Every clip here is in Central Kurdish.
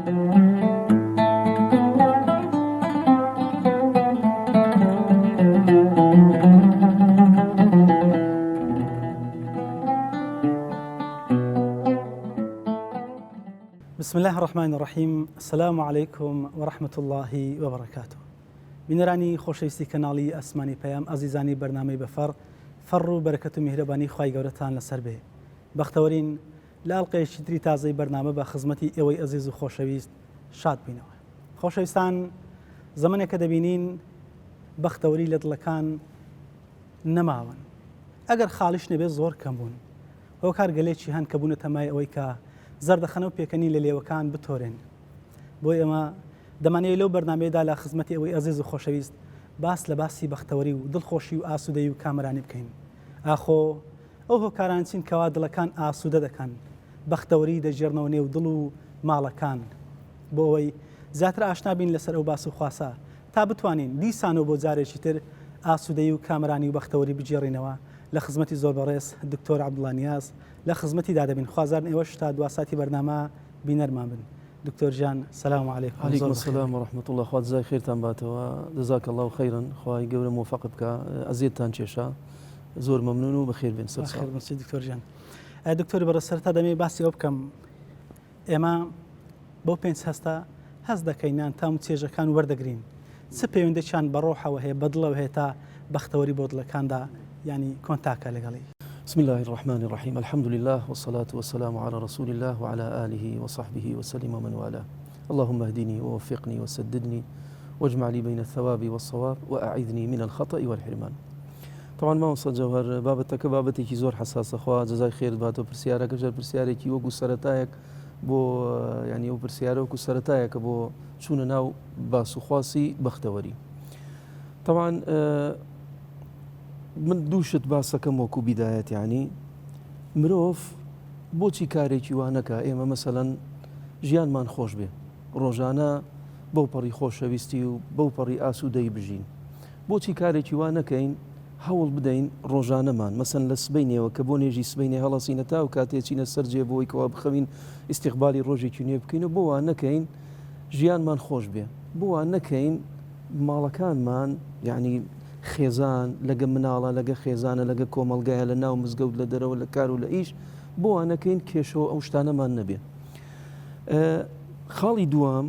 بسم الله الرحمن الرحیم. السلام علیکم و رحمة الله و برکاته. بینەرانی خۆشەویستی کەناڵی ئەسمانی پەیام، ئازیزانی بەرنامەی بەفەڕ، فەڕ و بەرەکەت و میهرەبانی خوای گەورەتان لەسەر بێ. بەختەوەرین لە ئەڵقەیەکی تری تازەی بەرنامە بە خزمەتی ئێوەی ئەزیز و خۆشەویست شاد بینەوە. خۆشەویستان، زەمانێکە دەبینین بەختەوەری لە دڵەکان نەماون، ئەگەر خاڵیش نەبێت زۆر کەم بوون. ئەو کارگەلێکی هەن کە بوونە تەمای ئەوەی کە زەردەخەنە و پێکەنی لە لێوەکان بتۆرێن. بۆی ئێمە دەمانەیە لەو بەرنامەیەدا لە خزمەتی ئەوەی ئەزیز و خۆشەویست باس لە باسی بەختەوەری و دڵخۆشی و ئاسوودەی و کامەرانی بکەین. ئاخۆ ئەو هۆکاران چین کەوا دڵەکان ئاسوودە دەکەن، بەختەوەری دەژێرنەوە نێو دڵ و ماڵەکان، بۆ ئەوەی زیاتر ئاشنا بین لەسەر ئەو باس و خواسە تا بتوانین دیسان و بۆ جارێکی تر ئاسوودەی و کامەرانی و بەختەوەری بجێڕینەوە. لە خزمەتی زۆر بەڕێز دکتۆر عەبدوڵڵا نیاز لە خزمەتی دادەبین. خوازارن ئێوەش تا دواساتی بەرنامە بینەرمان بن. دکتۆر جان، سەلام عەلەیکم. عەلەیکم السەلام ورحمة الله. خوا جزای خێرتان باتەوە. جەزاک الله خەیرن. خوای گەورە موفق بکە، ئەزیێتان کێشە. زۆر مەمنون و بەخێر بێن. سەر دکتۆر جان. دکتۆری بەڕێز، سەرەتا دەمێ باسی ئەو بکەم، ئێمە بۆ پێنج هەستە هەست دەکەینان تام چێژەکان وەردەگرین. چ پەیوەندێکیان بە ڕۆحەوە هەیە، بە دڵەوە هەیە تا بەختەوەری بۆ دڵەکاندا ینی کۆنتاکە لەگەڵی. بسم الله الرحمن الرحيم. الحمد لله والصلاة والسلام على رسول الله وعلى آله وصحبه وسلم ومن والاه. اللهم اهدني ووفقني وسددني واجمع لي بين الثواب والصواب وأعذني من الخطأ والحرمان. طبعا ما وصل جوهر بابتك بابتك زور حساس أخوة، جزاي خير باتو برسيارك جل برسيارك وقو سرتايك بو يعني وبرسيارك وسرتايك بو شون ناو باسو خاصي بختوري. طبعا من دووشت باسەکەم وەکو بیدایەت، یعنی مرۆڤ بۆچی کارێکی وانەکە ئێمە مەسەلەن ژیانمان خۆش بێ، ڕۆژانە بەو پەڕی خۆشەویستی و بەو پەڕی ئاسوودەی بژین، بۆچی کارێکی وانەکەین هەوڵ بدەین ڕۆژانەمان مەسەن لە سبەینەوە کە بۆ نێژی سبەینێ هەڵەسینەتا و کاتێکینە سەرجێ بۆی کەوا بخەوین ئیستیقبالی ڕۆژێکی نوێ بکەین و بۆ وان نەکەین ژیانمان خۆش بێ، بۆ وان نەکەین ماڵەکانمان یعنی خێزان لەگە مناڵە لەگە خێزانە لەگە کۆمەلگایە لە ناو مزگەوت لە دەرەوە لە کار و لە ئیش بۆ وانەکەین کێشەوە ئەو شتانەمان نەبێ. خاڵی دووەم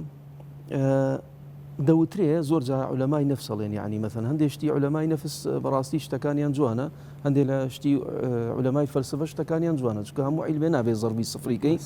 دەوترێ زۆر جا عولەمای نەفسەڵێن، یعنی مەثەن هەندێک شتی عولەمای نەفس بەڕاستی شتەکانیان جوانە، هەندێک لە شتی عولەمای فەلسفە شتەکانیان جوانە، چونکە هەموو عیلمێ نابێ زەربی سفریکەی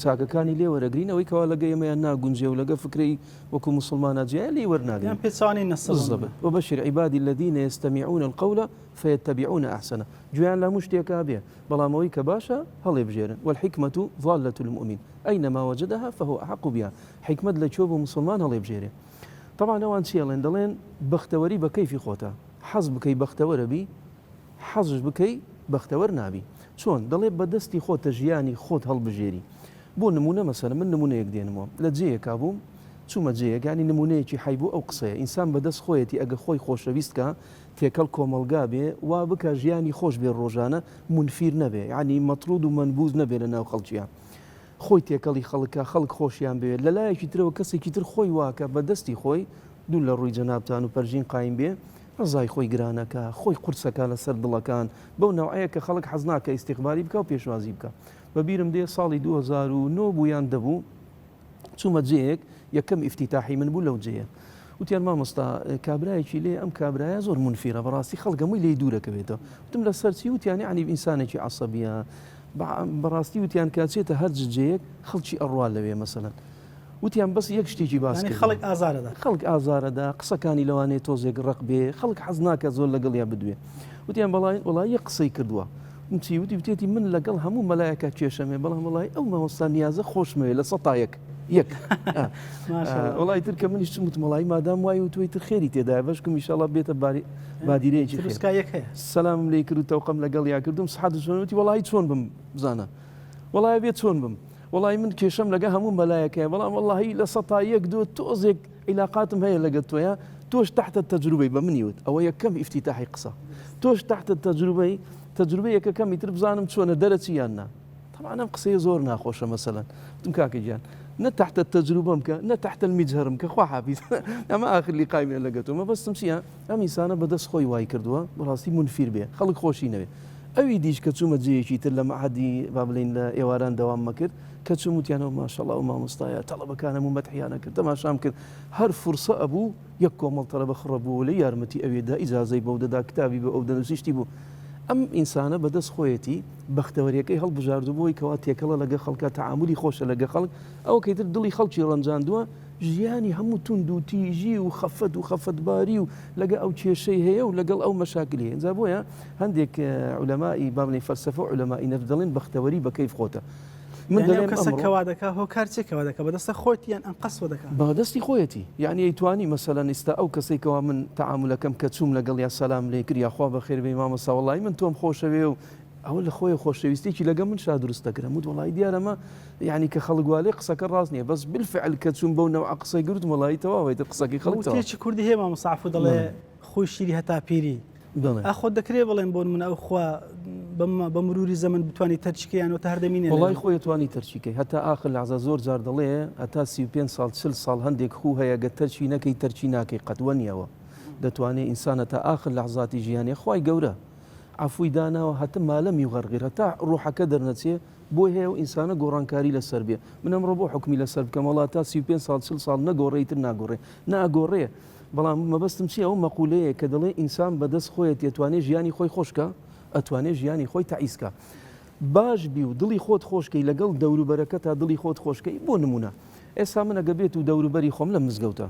چاکەکانی لێ وەرەگرین، ئەوەی کەوا لەگە ئێمەیان ناگونجێ و لەگە فکرەی وەکو موسڵمانە جێ لێ وەرناگرین. پێچوانی نەسڵ وبشر عبادي الذين يستمعون القول فيتبعون أحسنه. جوان لا مشتيكا به بلا مويك باشا هل يبجيرن. والحكمة ضالة المؤمن أينما وجدها فهو أحق بها. حكمة لتشوف مسلمان هل يبجيرن. طبعا اوان شيئا دلين بختوري بكيف خوتا حظ بكي بختور بي حظ بكي بختور نابي شلون دلي بدستي خوت جياني خوت هالبجيري بو نمونه مثلا من نمونه يقدين مو لا تجيك ابو شو ما تجيك يعني نمونه شي حيبو او قصه انسان بدس خويتي اجا خوي خوشويستكا تيكل كوملغابي وبكا جياني خوش بين روجانا منفير نبي يعني مطرود ومنبوذ نبي لنا وخلجيا خۆی تێکەڵی خەڵکە خەڵک خۆشیان بێت لە لایەکی ترەوە کەسێکی تر خۆی واکە بە دەستی خۆی دوو لە ڕووی جەنابتان و پەرژین قایم بێ ڕزای خۆی گرانەکە خۆی قورسەکە لەسەر دڵەکان بەو نەوعەیە کە خەڵک حەز ناکە ئیستیقبالی بکە و پێشوازی بکە. بەبیرم دێ ساڵی 2009 بوویان دەبوو چوومە جەیەک یەکەم ئیفتیتاحی من بوو لەو جەیە وتیان مامۆستا کابرایەکی لێ ئەم کابرایە زۆر منفیرە بەڕاستی خەڵک هەمووی لێی دوورەکەوێتەوە وتم لە سەرچی وتیان یعنی ئینسانێکی عەسەبیە بەڕاستی وتیان کاتچێتە هەر جێیەک خەڵکی ئەڕوا لەوێ مەسەلەن وتیان بەس یەک شتێکی باس کرد خەڵک ئازارەدا خەڵک ئازارەدا قسەکانی لەوانەیە تۆزێک ڕق بێ خەڵک حەز ناکە زۆر لەگەڵیا بدوێ وتیان وەڵای یەک قسەی کردووە وتی وتێتی من لەگەڵ هەموو مەلایەکە کێشەمێ بەڵام وەڵای ئەو مامۆستا نیازە خۆشمەوێ لە سەتایەک یەک وڵی تر کە منیش چمت مەڵایی مادام وای و توی تر خێری تێدای بەشکم ئینشاڵڵا بێتە بادیرەیەکی سەلامم لێ کرد و تەوقەم لەگەڵ یا کردم سەحات چۆنوتی وڵی چۆن بم بزانە وڵای بێت چۆن بم وڵی من کێشەم لەگە هەموو مەلایەکەیە بەڵام وەڵی لە سەتایەک دو تۆزێک عیلاقاتم هەیە لەگە تۆیە تۆش تحت التەجروبەی بە منیوت ئەوە یەکەم ئیفتیتاحی قسە تۆش تحت التەجروبەی تەجروبەیەکەکەمی تر بزانم چۆنە دەرەچی یان نا طبعا ئەم قسەیە زۆر ناخۆشە مەسەلەن وتم کاکە گیان نه تحت التجربة مك نه تحت المجهر مك خوا حافظ أما آخر لقاء من لقته ما بس تمشيها أم إنسان بدس خوي واي كردوا براسي منفير به خلق خوشي نبي أو يديش كتسوم تجيشي تلا ما حد بابلين لا إيواران دوام مكر كتسوم تيانو ما شاء الله وما مستايا طلبة كان ممدحيانا كر تما شام كر هر فرصة أبو يكو طلبة خربو لي يارمتي أبي دا إذا زي بودا دا كتابي بو دا نسيشتي بو أم إنسان بدس خويتي بختوريكي هل بجاردو بوي كواتي كلا لقى خلق تعاملي خوش لقى خلق أو كيتر دلي خلقي رنجان دوا جياني همو تندو تيجي وخفت باري ولقى أو شيء هي ولقى أو مشاكل هي زابويا عندك علماء بابني فلسفة علماء نفدلين بختوري بكيف خوته من يعني كسك كوادك هو كارتي كوادك بدس خويتي يعني أنقص ودك بدستي خويتي يعني يتواني مثلا أو كسيك من تعامل كم كتسوم لقال يا سلام ليك يا أخوة بخير بإمام صلى الله من توم خوش بيو أول خوي خوش بيستيك لقى من شادر استكره مود والله ديار ما يعني كخلق والي قصك الراسني بس بالفعل كتسوم بونا وعقصي قلت والله تواوي تقصك خلق توا وتيجي كردي هي ما مصعفو ضل خوي شيري هتا بيري أخذ ذكري والله بون من أخوة بمرور الزمن بتواني ترشكي يعني وتهردمين والله خويا تواني ترشكي حتى آخر لحظة زور زار ضليه حتى 35 سال 6 سال هنديك خوها يا قد ترشي ناكي قد ونيوا دتواني إنسان حتى آخر لحظات جياني خوي جورا عفوي دانا وحتى ما لم يغرغر حتى روحه كدر نتسيه بوه وإنسان جوران كاري للسربية من أمر بو حكمي للسرب كما الله تا 35 سال 6 سال نجوريت ناجوري بلا ما بس تمشي أو مقولة كدلي إنسان بدس خويت يتواني جياني خوي خوشكا أتواني جياني خوي تعيسكا باش بيو دلي خود خوشكي لقل دور بركتها دلي خود خوشكي بو نمونه إسا من قبيت ودور بري خوم لم مزقوتا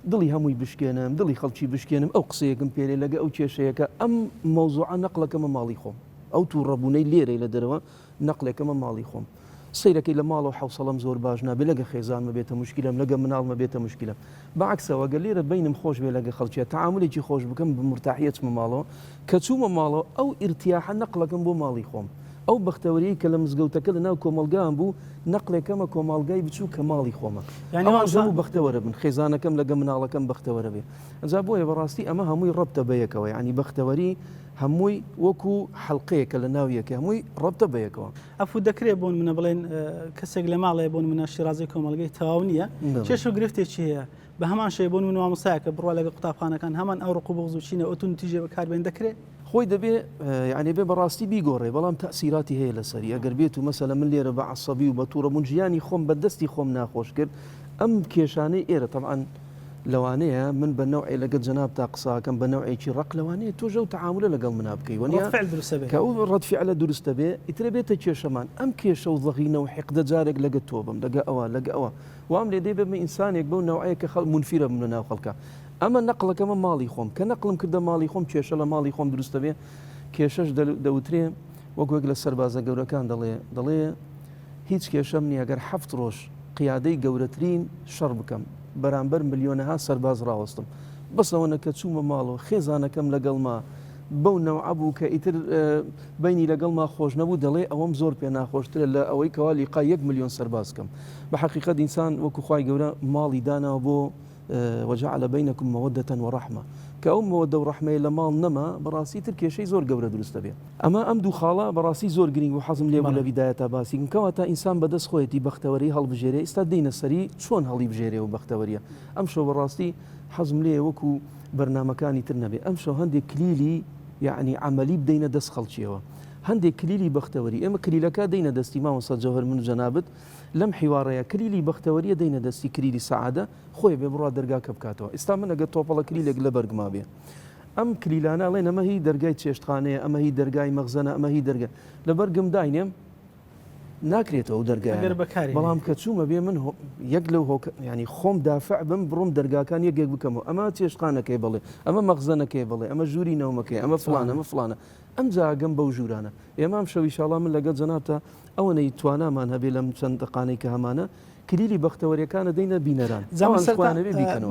دلي هموي بشكينم دلي خلشي بشكينم أو قصيكم بيري لقى أو تشيشيك أم موضوع نقلك من مالي خوم أو توربوني ليري لدروا نقلك من مالي خوم سيرك إلى ماله حوصلم زور باجنا بلقى خيزان ما بيته مشكلة لقى منال ما بيته مشكلة بعكسه وقال لي بينم خوش بلقى خلشي تعاملي شي خوش بكم بمرتاحية ماله كتسوم ماله أو ارتياح نقلك بو مالي خوم أو بختوري كلام زقوتك لنا كومالجان بو نقل كما كومالجاي بتشو كمالي خوما يعني ما زمو بختور ابن خزانة كم لقى منال كم بختور بيه زابوي براستي أما هموي ربط بيك يعني بختوري هموي وكو حلقية كلناوية هموي ربط بيك أفو دكري بون من بلين كسر لماله يبون من الشرازي كومالجاي تاونية شو قرفتي شيء بهمان شيء بون من وامساك بروا لقى قطاف خانة كان همان أو رقوب وزوجين أتون تيجي بكار بين دكري خوي دبي يعني ببراستي بيجوري بلام تأثيراتي هي لسري أجر بيتو مثلا من اللي ربع الصبي وبطورة منجياني خوم بدستي خوم ناخوش كر أم كيشاني إيرة طبعا لوانيها من بنوعي لقد جناب تاقصا كم بنوعي شي رق لوانيه توجو تعامل لقل منابكي ونيا رد فعل درست به كأو رد فعل درست به يتربيت كيشمان أم كيشو ضغينة وحقد جارك لقد توبم لقى أوا وأم لدي بما إنسان يقبل نوعية كخل منفرة مننا وخلقه أما نقل كمان مالي خوم كنقلم كده مالي خوم كيش لا مالي خوم درست به كيشش دوتري وقوق للسربازة جورا كان ضليه هيج كيشمني أجر حفت روش قيادي جورترين شربكم برانبر مليونها سرباز راوستم بس لو انك تشوم مالو خزانه كم لقل ما بو نوع ابو كيتر بيني لقل ما خوش نبو دلي او زور بينا خوش تر لا او كوالي قا 1 مليون سرباز كم بحقيقه انسان وكو خاي جورا مالي دانا بو وجعل بينكم موده ورحمه كأم مودة ورحمة لمال نما براسي تركيا شيء زور جورا درست بيه أما أم دو خالة براسي زور جرين وحزم ليه ولا بداية باسي كواتا إنسان بدس خويتي بختوري هل بجري استدين السري شون هل بجري وبختورية أم شو براسي حزم ليه وكو برنامج كاني ترنبي أم شو هندي كليلي يعني عملي بدينا دس خلشيوا هندي كليلي بختوري أما كليلك دينا دستي ما وصل جوهر من جنابت لم حواريا كليلي بختورية دينا دستي كليلي سعادة خوي ببرا درجة كبكاتو استعملنا قد توصل كليلي قلبرق ما بيه أم كليلانا لين ما هي درجة شيشتخانة أما هي درجة مخزنة أما هي درجة لبرقم داينم ناكريته أو درجة بلام كتشوم بيه منه يقلو هو يعني خوم دافع بروم درجة كان يقل بكمه أما شيشتخانة كيبلي أما مخزنة كيبلي أما جوري نومك أما فلانة أما فلانة أم زا جنب وجورانا يا مام شو إن شاء الله من لقد زنابته أو أنا يتوانا ما نبي لم تنتقاني كهمانة كليلي بختوري كان دينا بينران زمان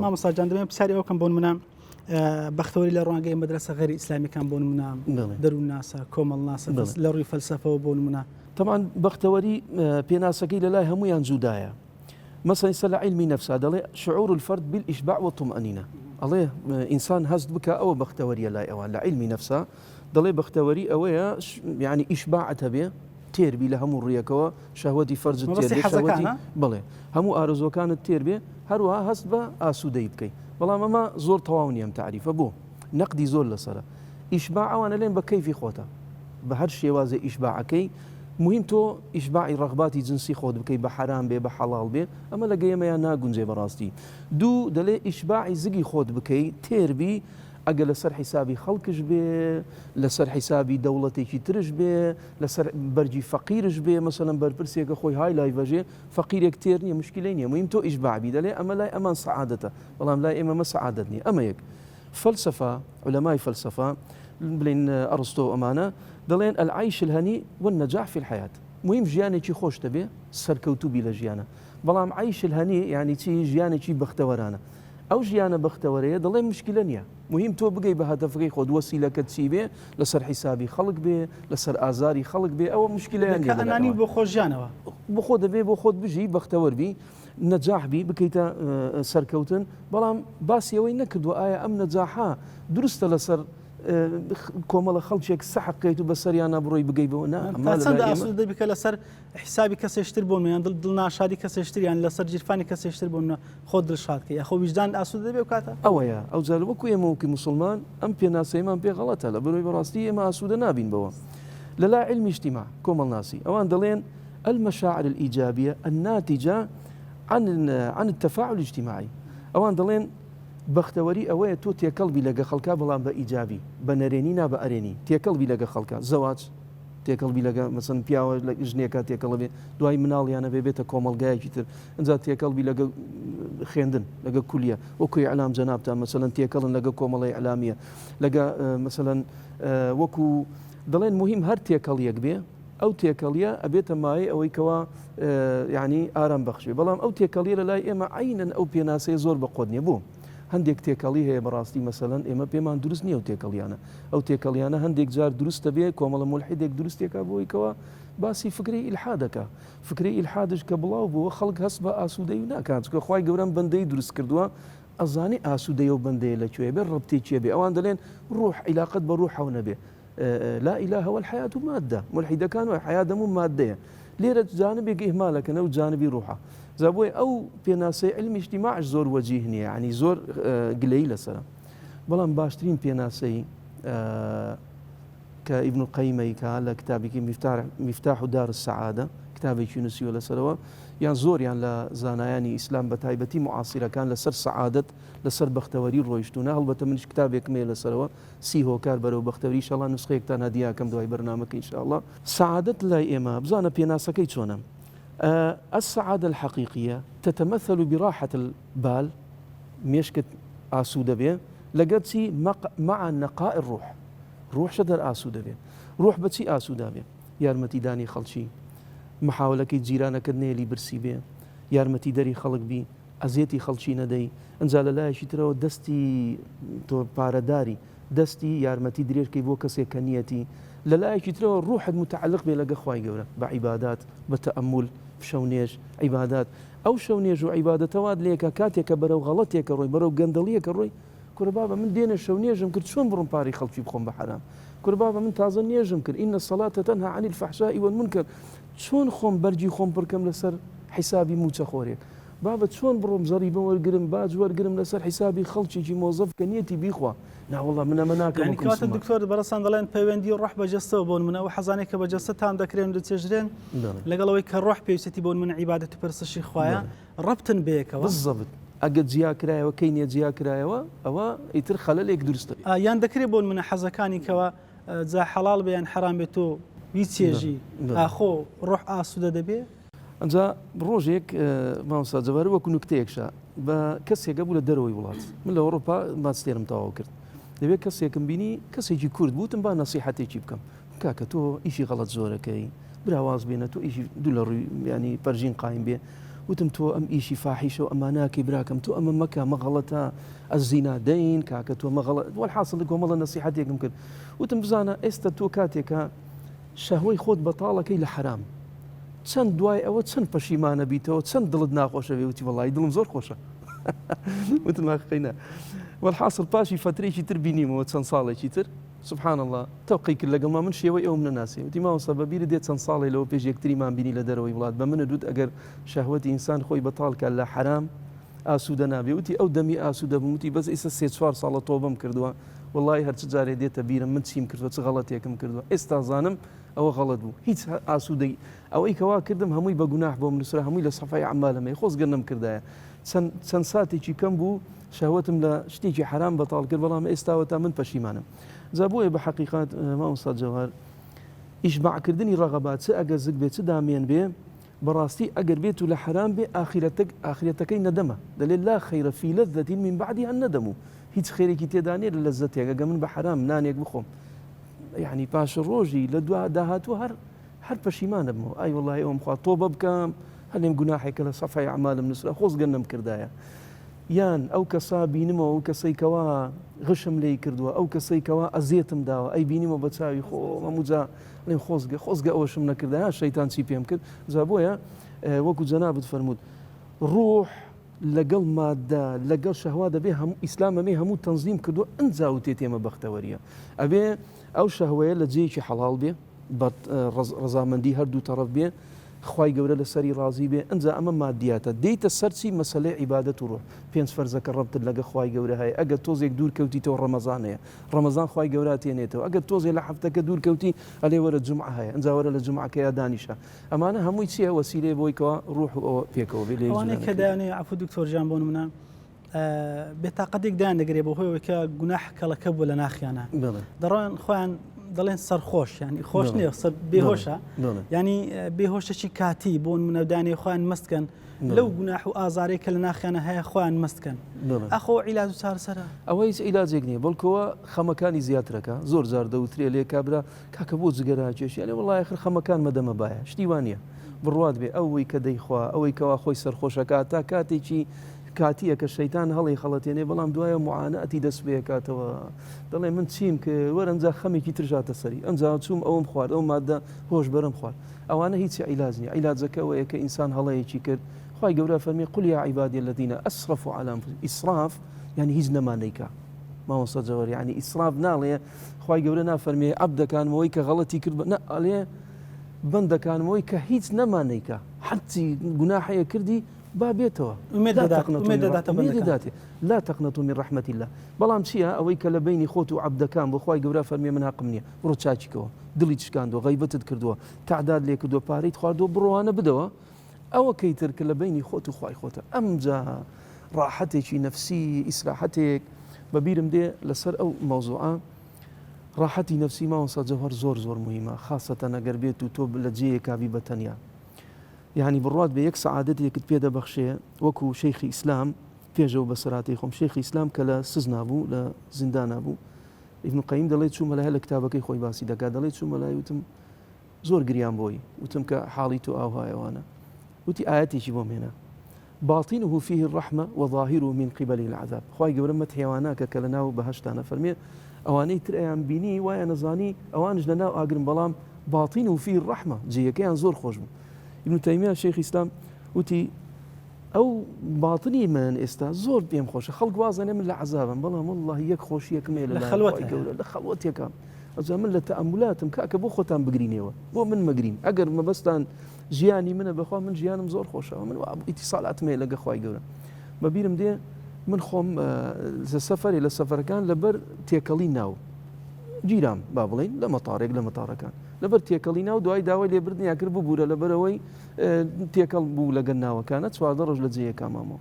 ما مصار جاندمي بساري أو كان بون منام بختوري لرونجي مدرسة غير إسلامي كان بون منام درو الناس كوم الناس لروي فلسفة وبون منام طبعا بختوري بيناسكي لله هم ينزودايا مثلا يسأل علمي نفسه هذا شعور الفرد بالإشباع والطمأنينة الله إنسان هزد بك أو بختوري لا أو علمي نفسه ضلي بختوري أويا يعني إشباعتها به تێربی لە هەموو ڕێیەکەوە شەهوەتی فەرجت مەبەستی تێر بێ، حەزەکان، شەهوەتی ها؟ بڵێ هەموو ئارزوەکانت تێر بێ، هەروەها هەست بە ئاسوودەی بکەیت. بەڵام ئەمە زۆر تەواو نیەم تعریفە بۆ نەقدی زۆر لەسرە. ئیشباع ئەوانە لێن بە کەیفی خۆتە، بە هەر شێوازە ئیشباعەکەی مهم تۆ ئیشباعی ڕغباتی جنسی خۆت بکەیت بە حرام بێ بە حەڵاڵ بێ، ئەمە لە گەیەمەیان ناگونجێ بەڕاستی. دوو دەڵێ ئیشباعی زگی خۆت بکەیت تێربی ئەگە لەسەر حیسابی خەڵکش بێ، لەسەر حیسابی دەوڵەتێکی ترش بێ، لەسەر بەرجی فەقیرش بێ، مەسەلەن بەرپرسێکە خۆی های لای بەژێ فەقیرێک تێر نییە مشکلەی نییە، مهم تۆ ئیشباعبی دەڵێ ئەمە لای ئەمان سەعادەتە، بەڵام لای ئێمە سەعادەت نییە. ئەمە یەک. فەلسەفە علەمای فەلسەفە بڵێن ئەرسطۆ ئەمانە دەڵێن العیش الهەنی والنەجاح في الحیات، مهم ژیانێکی خۆش دەبێ سەرکەوتوبی لە ژیانە، بەڵام عیش الهەنی یعنی چی؟ ژیانێکی بەختەوەرانە. ئەو ژیانە بەختەوەرەیە دەڵێ مشکلە نییە، مهم تۆ بگەی بە هەدەفەکەی خۆت، وەسیلەکەت چی بێ، لەسەر حیسابی خەڵک بێ، لەسەر ئازاری خەڵک بێ، ئەوە مشکلەیان نییە. ئەنانی بۆ خۆشیانەوە بۆ خۆ دەبێ بۆ خۆت بژی بەختەوەربی نەجاحبی بکەیتە سەرکەوتن، بەڵام باسی ئەوەی نەکردووە ئایا ئەم نەجاحا دروستە لەسەر کۆمەڵە خەڵکێک سەحقیت و بەسەریان نابڕۆی بگەی بەوە چەند ئاسوودە بکە لەسەر حیسابی کەسێشتر بۆن یان دڵ ناشادی کەسێشتریان لەسەر جیرفانی کەسێشتر بۆن خۆ دڵشادکەی خۆ ویژدان ئاسوودە بێ و کاتە ئەوەیە ئەو جار وەکو ئێمەوەکی مسلمان ئەم پێناسەیەمان پێ غەڵەتە لە بەرۆی بەڕاستی ئێمە ئاسوودە نابین بەوە. لەلا علمی اجتماع کۆمەڵ ناسی ئەوان دەڵێن المشاعر الإيجابية الناتجة عن التفاعل الاجتماعي، ئەوان دەڵێن بەختەوەری ئەوەیە تۆ تێکەڵبی لەگە خەڵکا بەڵام بە ئیجابی بە نەرێنی نا بە ئەرێنی، تێکەڵبی لەگە خەڵکا زەواج تێکەڵبی لەگە مەسەن پیاوە لە ژنێکە تێکەڵ بێ، دوای مناڵیانە بێتە کۆمەڵگایەکی تر، ئەنجا تێکەڵبی لەگە خوێندن لەگە کولیە وەکوی ئەعلام جەنابتان مەسەلەن تێکەڵن لەگە کۆمەڵی ئەعلامیە، لەگە مەسەلەن وەکو دەڵێن مهم هەر تێکەڵیەک بێ، ئەو تێکەڵیە ئەبێتە مایە ئەوەی کەوا یعنی ئارام بەخشێ، بەڵام ئەو تێکەڵیە لە لای ئێمە عینەن ئەو پێناسەیە زۆر بەقۆت نییە. بۆ هەندێک تێکەڵی هەیە بەڕاستی مەسەلەن ئێمە پێمان دروست نییە و تێکەڵیانە، ئەو تێکەڵیانە هەندێک جار دروستە بێ کۆمەڵە مولحیدێک دروستێکا بۆی کەوا باسی فکری ئیلحادەکە، فکری ئیلحادش کە بڵاو بووە خەڵک هەست بە ئاسوودەی و ناکات، چکە خوای گەورەم بەندەی دروست کردووە ئەزانی ئاسوودەیە و بەندەیە لەکوێ بێ ڕەبتێکیە بێ، ئەوان دەڵێن ڕوح عیلاقەت بە ڕوحەوە نەبێ، لا إله والحياة مادة، ملحدەکان و حیا دەموو مادەیە، لێرە جانبێک ئیهمالەکەن و جانبی ڕوحە، زابۆی ئەو پێناسەی علمی اجتماعش زۆر وەجیه نییە، ینی زۆر گلەیی لەسەرە. بەڵام باشترین پێناسەی کە ئیبن القەیمەی کە لە کتابێکی میفتاح دار السەعادە کتابێکی نووسیوە لەسەرەوە، یان زۆریان لە زانایانی ئیسلام بە تایبەتی معاسیرەکان لەسەر سەعادەت لەسەر بەختەوەری ڕۆیشتوونە، هەڵبەتە منیش کتابێکم هەیە لەسەرەوە 30 هۆکار بەرەو بەختەوەری ئینشاءالله نوسخەیەکتان هەدیاکەم دوای بەرنامەکە ئینشاءالله. سەعادەت لای ئێمە بزانە پێناسەکەی چۆنە. السعادة الحقيقية تتمثل براحة البال مشكت آسودة بيه لقدسي مع نقاء الروح، روح شدر آسودة بيه، روح بتسي آسودة بيه، يارمتي داني خلشي محاولة كي جيرانا كدني لي برسي بيه، يارمتي داري خلق بي أزيتي خلشي ندي انزال لا يشتروا دستي تو بارداري دستي يارمتي دريش كي بوكسي كنيتي لا يشتروا الروح المتعلق بيه لقى خواي قورة بعبادات بتأمل شەونێژ عیبادات، ئەو شەونێژ و عیبادەتەوات لێکە کاتێکە بەرەو غەڵەتێکە ڕۆی بەرەو گەندەڵیەکە ڕۆی کورە بابە من دێنە شەونێژم کرد چۆن بڕم پاری خەڵکی بخۆم بە حرام، کورە بابە من تازە نێژم کرد ئین الصلاة تنهى عن الفحشاء والمنکر، چۆن خۆم بەرجی خۆم پڕکەم لەسەر حیسابی موچە خۆرێک، بابە چۆن بڕۆم زەریبە وەرگرم باج وەرگرم لەسەر حیسابی خەڵکێکی مۆزەف کە نیەتی بیخوا، ناوەڵڵا من ئەمە ناکەم. کاتە دکتۆر بەڕەسان دەڵێن پەیوەندی ڕۆح بەجەستەوە بۆن منە و حەزانێک کە بەجەستەتان دەکرێن و دەچێژرێن لەگەڵەوەی کە ڕۆح پێویستی بۆن من عیبادەت و پەرستشی خوایە ڕەبتن بەیەکەوە بالضبط. ئەگە جیا کرایەوە کەی نیە جیا کرایەوە ئەوە ئیتر خەلەلێک دروستە یان دەکرێت بۆن منە حەزەکانی کەوە جا حەڵال بێ یان حرام بێت و ویچێژی ئاخۆ ڕۆح ئاسوودە دەبێ. ئەنجا ڕۆژێک مامۆستا جەبار وەکو نوکتەیەکشە بە کەسێکە بوو لە دەرەوەی وڵات، من لە ئەوڕۆپا ماستێرم تەواو کرد، دەبێت کەسێکم بینی کەسێکی کورد بووتم با نەسیحەتێکی بکەم، کاکە تۆ ئیشی غەڵەت زۆرەکەی براواز بێنە تۆ ئیشی دوو لە ڕووی ینی پەرژین قایم بێ، وتم تۆ ئەم ئیشی فاحیشە و ئەمە ناکەی براکەم تۆ ئەمە مەکە مەغەڵەتە ئەزینا دەین کاکە تۆ مەغەڵەت والحاصل کۆمەڵە نەسیحەتێکم کرد، وتم بزانە ئێستا تۆ کاتێکە شەهوەی خۆت بەتاڵەکەی لە حرام چەند دوای ئەوە چەند پەشیمانە بیتەوە چەند دڵت ناخۆشە بێ، وتی وەڵی دڵم زۆر خۆشە وتم ناخەینە والحاصل پاشی فترێکی تر بینیمەوە چەند ساڵێکی تر سبحان الله توقي كل لەگەڵ من شێوەی ئەوم نەناسی وتی ماوەستا بەبیرە دێت چەند ساڵی لەوە پێش یەکتریمان بینی لە دەرەوەی وڵات بە منە دوت ئەگەر شەهوەتی ئینسان خۆی بەتاڵکە لە حرام ئاسوودە نابێ وتی ئەو دەمی ئاسوودە بووم وتی بەس ئێستا 3-4 ساڵە تۆبەم کردووە والله هەرچ جارێ دێتە بیرم من چیم کردووە چ غەڵەتێکم کردووە ئێستا زانم ئەوە غەڵەت بوو هیچ ئاسوودەی ئەوەی کەوا کردم هەمووی بە گوناح بۆم نووسرا هەمووی لە سەفای عەمالەمەی خۆزگەر نەمکردایە چەند ساتێکی کەم بوو شەهوەتم لە شتێکی حرام بەتاڵ کرد بەڵام ئێستاوە تا من پەشیمانم جا بۆیە بە حەقیقات مامۆستا جەوهەر ئیشباعکردنی ڕەغەبات چ ئەگەر زگ بێ چ دامێن بێ بەڕاستی ئەگەر بێت و لە حرام بێ ئاخرەتەکەی نەدەمە دەڵێت لا خەیرە فی لەذەتی من بعدیها نەدەم و هیچ خێرێکی تێدا نێت لە لەزەتێک ئەگە من بە حرام نانێک بخۆم یعنی پاشە ڕۆژی لە دوا داهاتوە هەر پەشیمانە بمەوە ئای وڵای ئەوم خوا تۆبە بکەم هەلێم گوناحێکە لە سەفای عەمالم نووسرا خۆزگەر نەمکردایە یان ئەو کەسا بینمەوە ئەو کەسەی کەوا غشم لێی کردووە ئەو کەسەی کەوا ئەزیێتم داوە ئەی بینیمەوە بە چاوی خۆ هەمووجا لێم خۆزگە ئەوەشم نەکردایە شەیتان چی پێم کرد جا بۆیە وەکو جەنابت فەرموود ڕوح لەگەڵ مادە لەگەڵ شەهوا دەبێ هەموو ئیسلامەمێ هەموو تەنزیم کردووە ئەنجا و تێتێمە بەختەوەریە ئەبێ ئەو شەهوەیە لە جێیەکی حەڵاڵ بێ بە ڕەزامەندی هەردوو تەرەف بێ خوای گەورە لەسەری ڕازی بێ ئەنجا ئەمە مادیاتە دەیتە سەرچی مەسەلەی عیبادەت و ڕۆح 5 فەرزەکە ڕەبتت لەگە خوای گەورە هەیە ئەگەر تۆزێک دوور کەوتیتەوە ڕەمەزانەیە ڕەمەزان خوای گەورە تێنێتەوە ئەگەر تۆزێک لە هەفتەکە دوور کەوتی ئەلێ وەرە جومعە هەیە ئەنجا وەرە لە جومعەکە یا دانیشە ئەمانە هەمووی چیە وەسیلەیە بۆی کەوا ڕوح و ئەوە پێکەوە بێ لێ ئەوانەی کە دایانێ عەفو دکتۆر جان بۆ نمونە بێتاقەتێک دایان دەگرێت بۆ هۆیەوەی کە گوناح کەڵەکە بووە لە ناخیانە دەڕۆن خۆیان دەڵێن سەرخۆش ینی خۆش نییە بێهۆشە ینی بێهۆشەی کاتی بۆ منەودانی خۆیان مەستکەن لەو گوناح و ئازارێک کە لە ناخیانە هەیە خۆیان مەستکەن ئەخۆ عیلاج و چارەسەرە ئەوەی عیلاجێک نییە بەڵکەوە خەمەکانی زیاترەکە زۆر جار دەوترێ لێ کابرا کاکە بۆ جگەرا کێشی لێ وڵای خر خەمەکان مەدەمە باە شتیوانە بڕوات بێ ئەوەی کە دەیخوا ئەوەی کەوا خۆی سەرخۆشەکە تا کاتێکی کاتیە کە شەیتان هەڵی خەڵەتێنێ بەڵام دوایە معانەتی دەست بێکاتەوە دەڵێ من چیم کە وەرەنجا خەمێکی ترژاتە سەری ئەنجا چوم ئەوم خوارد ئەو مادە هۆش بەرم خوارد ئەوانە هیچی عیلاج نیە عیلاجەکەەوەیە کە ئینسان هەڵەیەکی کرد خوای گەورە فەرمی قل یا عیبادی الذین ئەسرفوا علی ئەنفوسهم ئیسراف یعنی هیچ نەمانەیکە مامۆستا جەوهەر یعنی ئیسراف ناڵێ خوای گەورە نافەرمێ عەبدەکانمەوەی کە غەڵەتی کرد نە ئەڵێ بەندەکانمەوەی کە هیچ نەمانەیکە حەتی گوناحەیە کردی با بێتەوە لا تقنطوا من رحمة الله بەڵام چییە ئەوەی کە لە بینی خۆت و عەبدەکان بۆ خوای گەورە فەرمێ من حەقم نییە بڕۆ چاچیکەوە دڵی چکاندەوە غەیبەتت کردووە تعداد لێ کردووە پارەیت خواردەوە بڕۆوانە بدەوە ئەوە کەیتر کە لە بینی خۆت و خوای خۆتە ئەمجا ڕاحەتێکی نەفسی ئیسراحەتێک بەبیرم دێ لەسەر ئەو مەوزوعە ڕاحەتی نەفسی مامۆستا جەوهەر زۆر مهمە خاصەتەن ئەگەر بێت و تۆ لە جێیە کابی بەتەنیا يعني بڕات بە یەک سەعادەتێکت پێ دەبەخشێ وەکو شەیخی ئیسلام پێشەوە بە سەراتی خۆم شەیخی ئیسلام کە لە سزنا بوو لە زیندان بوو ئیبن قەیم دەڵێت چوومە لە هەر لە کتابەکەی خۆی باسی دەکات دەڵێت چوومە لای وتم زۆر گریان بۆی وتم کە حاڵی تۆ ئاوهایەوانە وتی ئاەتێکی بۆ مێنە باطنه فيه الرحمة وظاهره من قبل العذاب خوای گەورە مەت حیواناکە کە لە ناو بەهەشتانە فەرمێ ئەوانەی تر ئەیان بینی وایە نەزانی ئەوانش لە ناو ئاگرن بەڵام باطنه فيه الرحمة جێیەکەیان زۆر خۆش بوو ابن تەیمیە شەیخی ئیسلام وتی ئەو باطنی من ئێستا زۆر پێم خۆشە خەڵک وازانێ من لە عەزابم بەڵام والله یەک خۆشیەکم هەیە لە گەورە لە خەڵوەتێکم ئەجا من لە تەئەمولاتم کاکە بۆ خۆتان بگرینەوە بۆ من مەگرین ئەگەر مەبەستان ژیانی منە بەخوا من ژیانم زۆر خۆشەوە من ئیتیساڵاتم هەیە لەگە خوای گەورە بەبیرم دێ من خۆم لە سەفەرێ لە سەفەرەکان لەبەر تێکەڵی ناو گیرام با بڵێن لە مەتارێک لە مەتارەکان لەبەر تێکەڵی ناو دوای داوای لێبردنیا کرد بوورە لەبەرەوەی تێکەڵ بوو لەگەن ناوەکانە 14 ڕۆژ لە جێیەکە مامەوە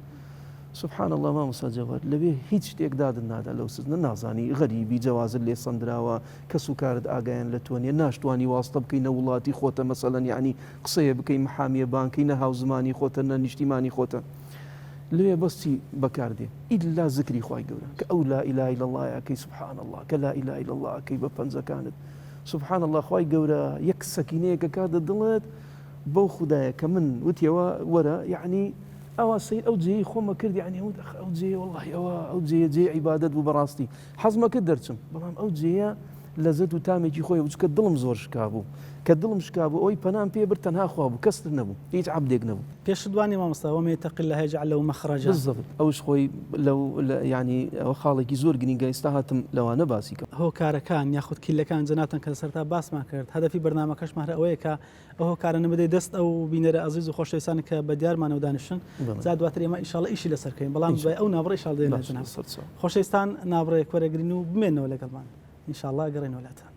سبحان الله مامۆستا جەوهەر لەوێ هیچ شتێک دادن نادا لەو سزنە نازانی غەریبی جەوازت لێ سەندراوە کەس و کارت ئاگایان لە تۆ نیە ناشتوانی واستە بکەینە وڵاتی خۆتە مەسەلەن یعنی قسەیە بکەی محامیە بانکەی نە هاو زمانی خۆتە نە نیشتیمانی خۆتە لێ بەستی بەکاردێ ئیلا زکری خوای گەورە کە ئەو لا ئیلاها ئیلا الله ئەکەی سبحان الله کە لا ئیلاها ئیلا الله ئەکەی بە پەنجەکانت سبحان الله خوای گەورە یەک سەکینەیەکە کاتە دڵت بەو خوددایە کە من وتیەوە وەرە یعنی ئەوە سیر ئەو جێی خۆمە کرد یعنی ئەو جێ والله ئەوە ئەو جێ عیبادەت بوو بەڕاستی حەزمەکە دەرچم بەڵام ئەو جێە لەزەت و تامێکی خۆی وچکە دڵم زۆر شکا بوو کە دڵم شکا بوو ئەوەی پەنام پێ بر تەنها خوا بوو کەستر نەبوو هیچ عەبدێک نەبوو پێش دوانی مامۆستا ومن يتق الله يجعل له مخرجا بالضبط ئەوش خۆی لەو ینی ئەوە خاڵێکی زۆر گرنگە ئێستا هاتم لەوانە باسی کەم هۆکارەکان یاخود کیلەکان جەناتن کە سەرتا باسمان کرد هەدەفی بەرنامەکەشمان ئەوەیە کە ئەو هۆکارە نەبدەی دەست ئەو بینەرە عەزیز و خۆشەویستان کە بە دیارمانەوە دانیشتن جا دواتر ئێمە ئینشاڵڵا ئیشی لەسەرکەین بەڵام ئەو ناوڕێ ئینشاڵڵا دێنێتن خۆشەویستان ناوڕێک وەرەگرین و بمێنەوە لەگەڵمان ئینشاءڵڵا گەڕێنەوە لاتان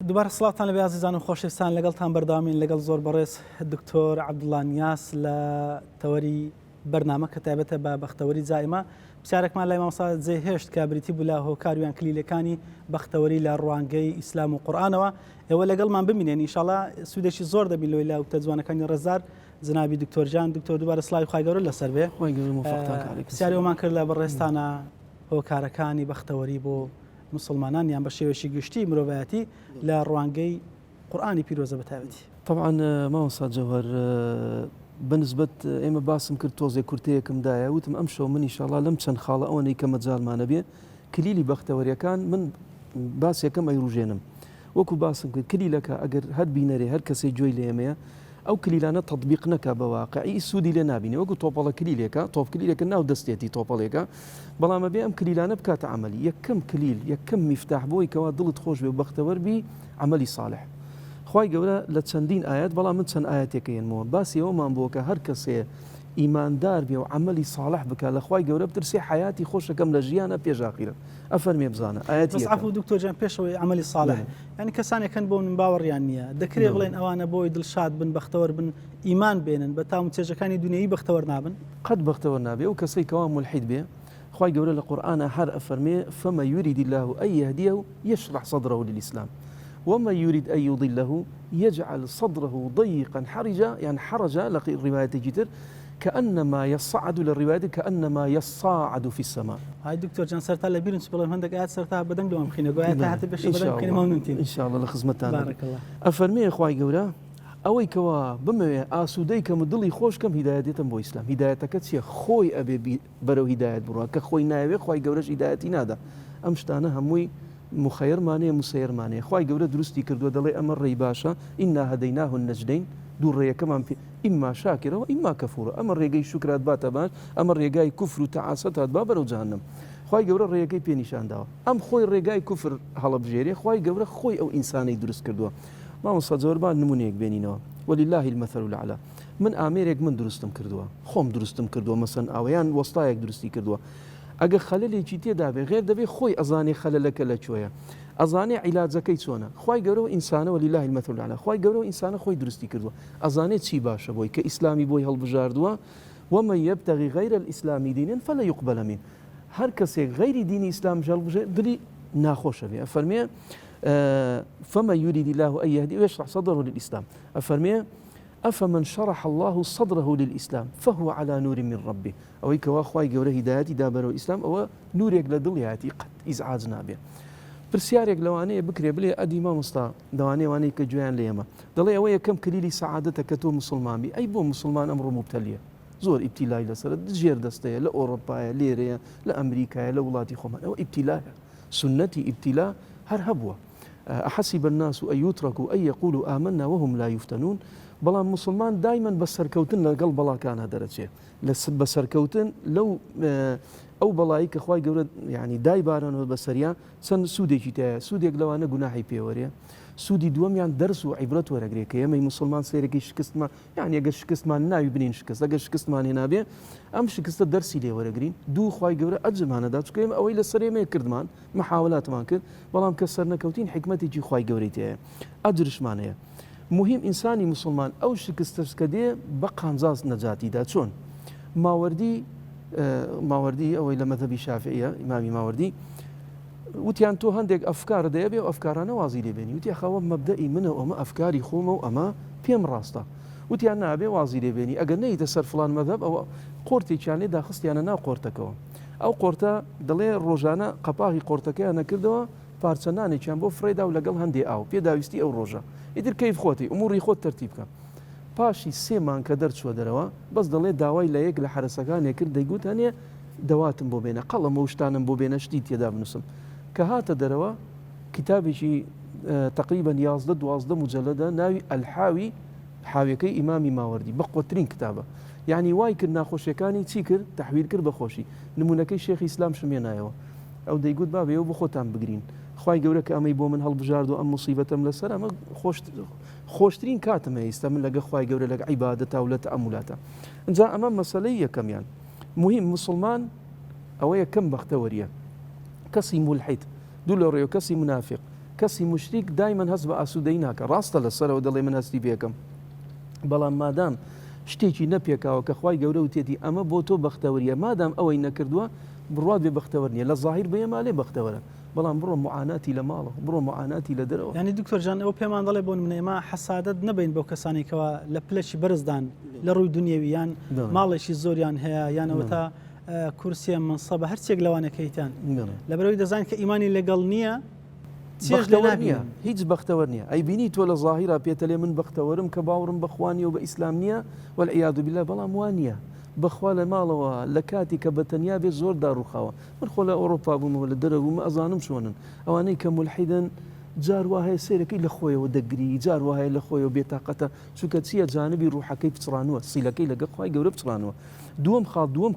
دوبارە سڵاتان لەبێ عەزیزان و خۆشەویستان لەگەڵتان بەردەوامین لەگەڵ زۆر بەڕێز دکتۆر عەبدوڵڵا نیاس لە تەوەری بەرنامە کە تایبەتە بە بەختەوەری جائمە پرسیارێکمان لای مامۆستا جێهێشت کە بریتی بوو لە هۆکاریان کلیلەکانی بەختەوەری لە ڕوانگەی ئیسلام و قورئانەوە ئێوە لەگەڵمان بمینێن ئینشاءڵڵا سوودێکی زۆر دەبین لەوەی لا وتە جوانەکانی ڕێزدار جنابی دکتۆرجان دکتۆر دووبارە سڵاوی خوای گەورە لەسەر بێ پرسیارێکمان کرد لە بەڕێستانە هۆکارەکانی بەختەوەری بۆ مسلمانان یان بە شێوەیەکی گشتی مرۆڤایەتی لە ڕوانگەی قورئانی پیرۆزە بەتایبەتی طبعا مامۆستا جەوهەر بنسبت ئێمە باسم کرد تۆزێک کورتەیەکم دایە وتم ئەم شەو من ئینشاءڵڵا لەم چەند خاڵە ئەوەی کە مەجاڵمانە بێ کلیلی بەختەوەریەکان من باسێکەم ئەیڕوژێنم وەکو باسم کرد کلیلەکە ئەگەر هەر بینەرێ هەر کەسێک گوێی لە ئێمەیە ئەو کلیلانە تەطبیق نەکا بە واقعی سوودی لێ نابینێ وەکو تۆپەڵە کلیلێکە تۆپ کلیلێکە ناو دەستێتی تۆپەڵێکە بەڵام ئەبێ ئەم کلیلانە بکاتە عەمەلی یەکەم کلیل یەکەم میفتاح بۆی کەوا دڵت خۆش بێ و بەختەوەر بی عەمەلی صالح خوای گەورە لە چەندین ئاەت بەڵام من چەند ئاەتێکەیەنمەوە باسی ئەومان بووە کە هەر کەسێ ئیماندار بێ و عەمەلی صالح بکات لە خوای گەورە بترسێ حیاتی خۆشەکەم لە ژیانە پێش ئاخیرەت ئەفەرمێ بزانە ئاەتی عەفو دکتۆرجان پێشەوەی عەمەلی صالح ینی کەسانێکن بۆ من باوەڕیان نییە دەکرێت بڵێن ئەوانە بۆی دڵشاد بن بەختەوەر بن ئیمان بێنن بە تام چێژەکانی دنیایی بەختەوەر نابن قەت بەختەوەر نابێ و کەسەی کەوا مولحید بێ خوای گەورە لە قورئانە هەر ئەفەرمێ فما يريد الله أن يهديه يشرح صدره للإسلام وما يريد أن يضله يجعل صدره ضيقا حرجا يعني حرجا لرواية جتر كأنما يصعد للرواية كأنما يصاعد في السماء. هاي دكتور جان سرتا لبيرن سبحان الله عندك آيات سرتا بدن دوام خينا قاعد حتى باش بدن خينا ما ننتين. إن شاء الله لخدمتنا. بارك الله. أفرمي إخوائي جورا ئەوەی کەوا بمەوێ ئاسوودەی کەم دڵی خۆشکەم هیدایەتێتم بۆ ئیسلام هیدایەتەکە چیە خۆی ئەبێ بەرەو هیدایەت بڕوە کە خۆی ناوێ خوای گەورەش هیدایەتی نادا ئەم شتانە هەمووی مخەیرمانەیە موسەیرمانەیە خوای گەورە دروستی کردووە دەڵێ ئەمە ڕێی باشە ئینا هەدەیناه النەجدەین دوو ڕێیەکەمان پێ ئیما شاکرەوە ئیما کەفوورە ئەمە ڕێگەی شوکرات باتە باش ئەمە ڕێگای کوفر و تەعاسەت هات با بەرەو جەهەنەم خوای گەورە ڕێگەی پێنیشانداوە ئەم خۆی ڕێگای کوفر هەڵەبژێریە خوای گەورە خۆی ئەو ئینسانەی دروست کردووە مامۆستا جەوەربان نمونەیەک بێنینەوە ولله المثل الأعلى من ئامێرێک من دروستم کردووە خۆم دروستم کردووە مەسەن ئەوەیان وەستایەک دروستی کردووە ئەگە خەلەلێکی تێدا بێ غێر دەبێ خۆی ئەزانێ خەلەلەکە لەکوێیە ئەزانێ عیلاجەکەی چۆنە خوای گەورە ئینسانە ولله المثل الأعلى خوای گەورە ئینسانە خۆی دروستی کردووە ئەزانێ چی باشە بۆی کە ئیسلامی بۆی هەڵبژاردووە ومن يبتغي غير الإسلام دينا فلا يقبل منه هەر کەسێک غەیری دینی ئیسلام هەڵبژێ دڵی ناخۆشە بێ ئەفەرمێ فما يريد الله أن يهديه ويشرح صدره للإسلام أفرمي أفمن شرح الله صدره للإسلام فهو على نور من ربه أو كوا خواي جوره هدايتي دابرو الإسلام أو نور يقل دلياتي قد إزعاجنا به برسيارك لواني بكري بلي أدي ما مستا دواني واني كجوان ليما دلي أويا كم كليلي سعادتك كتو مسلمان بي أي بو مسلمان أمره مبتلية زور ابتلاء لسرد جير دستية لأوروبا ليريا لأمريكا لولاتي خمان أو ابتلاء سنتي ابتلاء هر هبوة أحسب الناس أن يتركوا أن يقولوا آمنا وهم لا يفتنون بەڵام مسلمان دایما بە سەرکەوتن لەگەڵ بەڵاکانە دەرەچێت بە سەرکەوتن لەو ئەو بەڵایی کە خوای گەورە یعنی دایبارانەوە بەسەریان چەند سوودێکی تایە سوودێک لەوانە گوناحی پێوەرێ سوودی دووەمیان دەرس و عیبرەت وەرەگرێ کە ئێمەی مسلمان سێرەکەی شکستمان یعنی ئەگەر شکستمان ناوی بنین شکست ئەگەر شکستمان هێنابێ ئەم شکستە دەرسی لێ وەرەگرین دوو خوای گەورە ئەجرمانەدا چکە ئێمە ئەوەی لەسەر ئێمە کردمان محاولاتمان کرد بەڵام کە سەر نەکەوتین حکمەتێکی خوای گەورەی تایە ئەجرشمانەیە مهم ئینسانی مسلمان ئەو شکستەش کە دێ بە قانزاز نەجاتیدا چۆن ماوەردی ئەوەی لە مەذهبی شافعیە ئیمامی ماوەردی وتیان تۆ هەندێک ئەفکار دەیەبێ و ئەفکارانە وازی لێبێنی وتی خەوە مەبدەئی منە ئەمە ئەفکاری خۆمە و ئەمە پێم ڕاستە وتیان نابێ وازی لێبێنی ئەگەر نەیتە سەر فڵان مەذهب ئەوە قۆرتێکیان لێ داخستیانە ناو قۆرتەکەەوە ئەو قۆرتە دەڵێ ڕۆژانە قەپاغی قۆرتەکەیان نەکردەوە پارچەنانێکیان بۆ فرێدا و لەگەڵ هەندێ ئاو پێداویستی ئەو ڕۆژە ئیتر کەیف خۆتی ئوموری خۆت تەرتیب بکە پاشی سێمان کە دەرچوە دەرەوە بەس دەڵێ داوای لە یەک لە حرەسەکانێک کرد دەیگوت هەنێ دەواتم بۆ بێنە قەڵەمە شتانم بۆ بێنە شتی تێدا بنووسم کە هاتە دەرەوە کتابێکی تقریبا 11-12 مجلدە ناوی ئەلحاوی حاویەکەی ئیمامی ماوەردی بەقوترین کتابە یعنی وای کرد ناخۆشیەکانی چی کرد تەحویل کرد بە خۆشی نمونونەکەی شێخی ئیسلام شمێنایەوە ئەو دەیگوت بابێەوە بۆ خۆتان بگرین خوای گەورە کە ئەمەی بۆ من هەڵبژارد و ئەم موسیبەتەم لەسەر ئەمە خۆشترین کاتمە ئێستا من لەگە خوای گەورە لەگە عیبادەتە و لە تەئەمولاتە ئەنجا ئەمە مەسەلەی یەکەمیان مهم مسلمان ئەوە یەکەم بەختەوەریە کەسی مولحید دوو لە ڕێوە کەسی منافق کەسی مشریک دایمەن هەست بە ئاسوودەی ناکە ڕاستە لەسەرەوە دەڵێ من هەستی بێکم بەڵام مادام شتێکی نەپێکاوە کە خوای گەورە وتێتی ئەمە بۆ تۆ بەختەوەریە مادام ئەوەی نەکردووە بڕوات بێ بەختەوەر نیە لە ظاهیر بێ مالێ بەختەوەرە بەڵام بڕۆ معاناتی لە ماڵە بڕۆ معاناتی لە دەرەوە ینی دکتۆر جان ئەو پێمان دەڵێ بۆ منێمە حەسادت نەبین بەو کەسانێکەوە لە پلەشی بەرزدان لە ڕووی دنیاوی یان ماڵێکی زۆریان هەیە یانەوە تا کورسیە منسەبە هەرچێک لەوانەکەیتان لەبەرەوەی دەزان کە ئیمانی لەگەڵ نییە نییە هیچ بەختەوەر نییە ئەی بینی تۆ لە ظاهیرا پێتەلێ من بەختەوەرم کە باوڕم بەخوانی و بە ئیسلام نییە وەالعیاذ بالله بەڵام وان نییە بەخوا لە ماڵەوە لە کاتی کە بەتەنیا بێت زۆر داڕوخاوە من خۆ لە ئەوروپا بوومەوە لە دەرەبوومە ئەزانم چۆنن ئەوانەی کە مولحیدن جار وهەیە سێرەکەی لە خۆیەوە دەگری جار وهەیە لە خۆیەوە بێتاقەتە چونکە چییە جانبی ڕوحەکەی پچڕانوە سیلەکەی لەگە خوای گەورە پچڕانوە دووەم خاڵ دووەم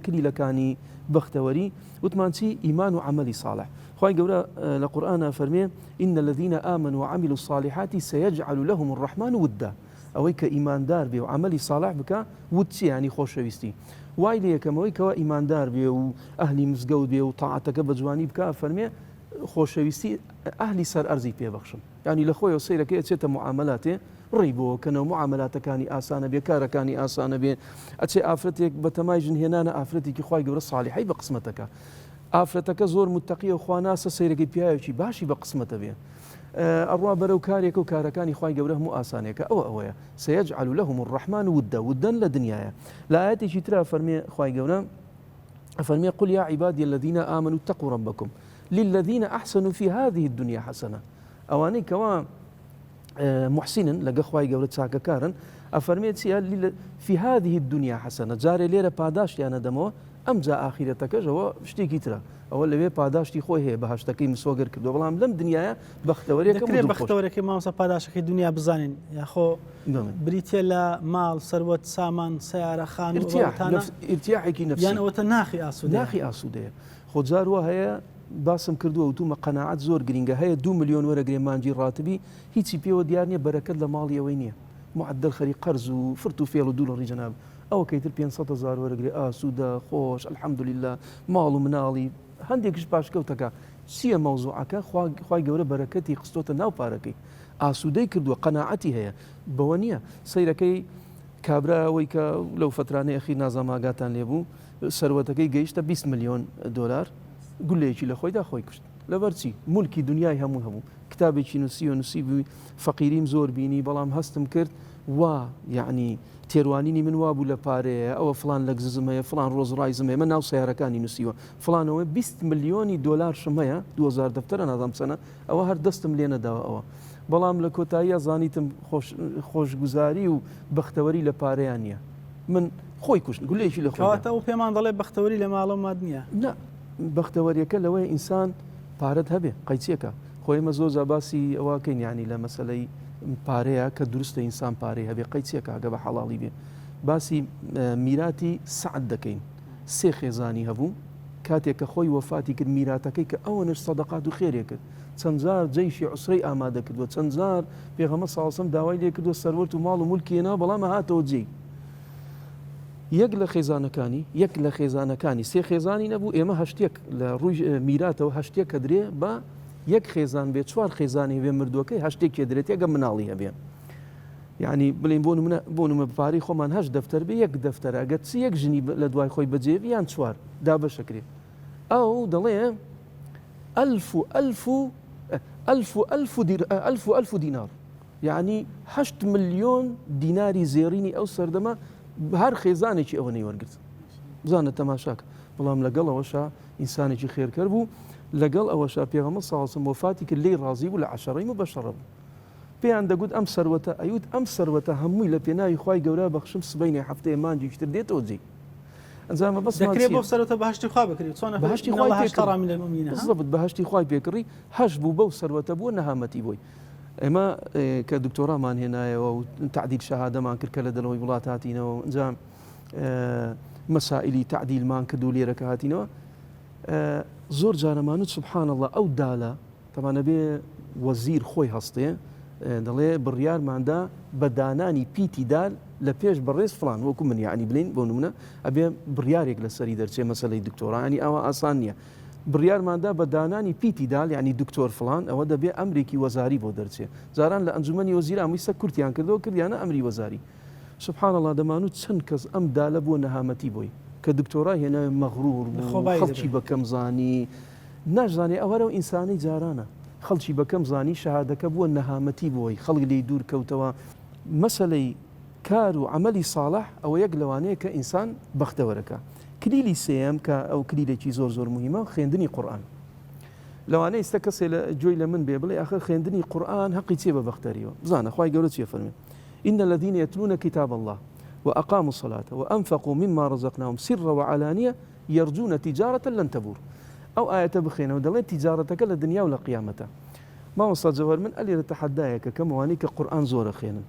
کلیلەکانی بەختەوەری وتمان چی ئیمان و عەمەلی صالح خوای گەورە لە قورئانە فەرمێ إن الذين آمنوا وعملوا الصالحات سيجعل لهم الرحمن ودا ئەوەی کە ئیماندار بێ و عەمەلی صالح بکە ود چی ینی خۆشەویستی وای لە یەکەمەوەی کەەوە ئیماندار بێ و ئەهلی مزگەوت بێ و تاعەتەکە بە جوانی بکە فەرمێ خۆشەویستی ئەهلی سەر ئەرزی پێبەخشن ینی لە خۆیەوە سەیرەکەی ئەچێتە معاملاتێ ڕێی بۆکەنەوە معاملاتەکانی ئاسانە بێ کارەکانی ئاسانە بێ ئەچێ ئافرەتێک بە تەمای ژنهێنانە ئافرەتێکی خوای گەورە صالحی بە قسمەتەکە ئافرەتەکە زۆر متەقیە و خواناسە سەیرەکەی پیاوێکی باشی بە قسمەتە بێ ئەڕوا بەرەو کارێک و کارەکانی خوای گەورە هەموو ئاسانێکە ئەوەیە سيجعل لهم الرحمن ودا ودن لە دنیاە لە ئاەتێکی ترا فەرمێ خوای گەورە فەرمێ قل يا عبادي الذين آمنوا اتقوا ربكم للذين أحسنوا في هذه الدنيا حسنة ئەوانەی کەوا محسنن لەگە خوای گەورە چاکەکارن ئەفەرمێت في هذه الدنيا حسنة جارێ لێرە پاداشتیانە دەمەوە ئەم جا ئاخیرەتەکەشەوە شتێکی ترە ئەوە لەوێ پاداشتی خۆی هەیە بەهشتەکەی مسۆگەر کردو بەڵام لەم دنیاە بەختەوەرەکەی مامۆستا پاداشەکەی دنیا بزانین یاخۆ بریتە لە ماڵ سەروەت سامان سیارە خان ئرتیاحێکی نفسیان ئەوەتە ناخی ئاسوودەیە خۆ جار وە هەیە باسم کردووە وتومە قەناعەت زۆر گرنگە هەیە 2 ملیۆن وەرەگرێ مانجی ڕاتبی هیچی پێوە دیار نییە بەرەکەت لە ماڵی ئەوەی نییە معدل خەری قەرز و فرت و فێڵ و دوو لە ڕیجەناب ئەوە کەیتر 500,000 وەرەگرێ ئاسوودە خۆش الحەمدولله ماڵ و مناڵی هەندێکش پاشکەوتەکە چییە مەوزوعەکە خوای گەورە بەرەکەتی خستۆتە ناو پارەکەی ئاسوودەی کردووە قەناعەتی هەیە بەوە نییە سەیرەکەی کابراەوەی کە لەو فترانەی ئەخیر نازەماگاتان لێبوو سەروەتەکەی گەیشتە 20 ملیۆن دلار گولەیەکی لە خۆیدا خۆی کوشت لەبەرچی مولکی دنیای هەموو کتابێکی نووسی فەقیریم زۆر بینی بەڵام هەستم کرد وا یعنی تێروانینی من وابوو لە پارەیە ئەوە فلان لە گزمەیە فلان ڕۆژڕایزمێ من ناو سیارەکانی نووسیوە فلانەوەی 20 ملیۆنی دلار شمەیە 2000 دەفتەرە نادام چەنە ئەوە هەر دەستم لێ نەداوە ئەوە بەڵام لە کۆتاییە زانیتم خۆشگوزاری و بەختەوەری لە پارەیان نییە من خۆی کوشت گولەیەکی لە خۆتە و پێمان دەڵێ بەختەوەری لە ماڵە ماد نییە نه بەختەوەریەکە لەوەی ئینسان پارەت هەبێ قەیچیەکە خۆیمە زۆر باسی ئەوەکەین ینی لە مەسلەی پارەیە کە دروستە ئینسان پارەی هەبێ قەیچیەکە ئەگە بە حەڵاڵی بێ باسی میراتی سعد دەکەین 3 خێزانی هەبوو کاتێک کە خۆی وەفاتی کرد میراتەکەی کە ئەوەنش سەدەقات و خێرێ کرد چەند جار جەیشی عوسرەی ئامادە کردووە چەند جار پێغەمبەر صلی الله علیه و سلم داوای لێ کردووە سەروەرت و ماڵ و مولکیێنە بەڵام هاتەوە جێی یەک لە خێزانەکانی 3 خێزانی نەبوو ئێمە هەشتێک لە ڕووی میراتەوە هەشتێک کە درێ بە 1 خێزان بێ 4 خێزانی بێ مردووەکەی هەشتێکی درێت یەگە مناڵی هەبێ یعنی بڵین بۆ نمە پارەی خۆمان 8 دەفتەر بێ 1 دەفتەرە ئەگەر چ 1 ژنی لە دوای خۆی بەجێ یان 4 دا بەشەکرێ ئەو دەڵێ 1000 دینار یعنی 8 ملیۆن دیناری زێڕینی ئەو سەردەمە هەر خێزانێکی ئەوەی وەرگرت بزانە تەماشاکە بەڵام لەگەڵ ئەوەشا ئینسانێکی خێرکەر بوو لەگەڵ ئەوەشا پێغەمبەر صلی الله علیه و سلم وفاتی کرد لێی ڕازی بوو لە عەشەرەی مبەشەرە بوو پێیان دەگوت ئەم سەروەتە ئەیوت ئەم سەروەتە هەمووی لە پێناوی خوای گەورە بەخشم سبەینێ هەفتەیە مانجیشتر دێتەوە جێ ئەنجامە بەس دەکرێت بۆ سەرەتا بەهشتی خوا بکرێت چۆن بەهشتی خوای بالضبط بەهشتی خوای پێکڕی هەش بوو بەو سەروەتە بووە نەهامەتی بۆی ئێمە کە دکتۆرامان هێنایەوە و تعدیل شەهادەمان کرد کە لە دڵەوەی وڵات هاتینەوە ئەنجام مەسائلی تعدیلمان کرد و لێرەکە هاتینەوە زۆر جارەمانوت سبحان الله ئەو دالە تەمانە بێ وەزیر خۆی هەستێ دەڵێ بڕیارماندا بە دانانی پیتی دال لە پێش بەڕێز فلان وەکو من یعنی بڵین بۆ نمونە ئەبێ بڕیارێک لەسەری دەرچێ مەسەلەی دکتۆرانی ئەوە ئاسان نییە بڕیارماندا بە دانانی پیتی دال یعنی دکتۆر فلان ئەوە دەبێ ئەمریکی وەزاری بۆ دەرچێ جاران لە ئەنجومەنی وەزیران ویسە کورتیان کردەوە کردیانە ئەمری وەزاری سبحان الله دەمانوت چەند کەس ئەم دالە بووە نەهامەتی بۆی کە دکتۆرا هێنا مەغرور خەڵکی بەکەم زانی نازانێ ئەوەرە و ئینسانی جارانە خەڵکی بەکەم زانی شەهادەکە بووە نەهامەتی بۆی خەڵک لێی دوور کەوتەوە مەسەلەی کار و عملی صالح ئەوە یەک لەوانەیە کە ئینسان بەختەوەرەکە کلیلی سێم کە ئەو کلیلێکی زۆر زۆر مهمە خوێندنی قورئان لەوانەیە ئێستا کەسێ لە گوێی لە من بێ بڵێ ئاخر خوێندنی قورئان حەقی چێ بە بەختەریەوە بزانە خوای گەورە چێ فەرمێ إن الذين يتلون كتاب الله وأقاموا الصلاة وأنفقوا مما رزقناهم سرا وعلانية يرجون تجارة لن تبور أو آية بخينا ودلين تجارتك للدنيا ولا قيامتها ما وصل جوهر من ألي لتحدايك كموانيك قرآن زور خينا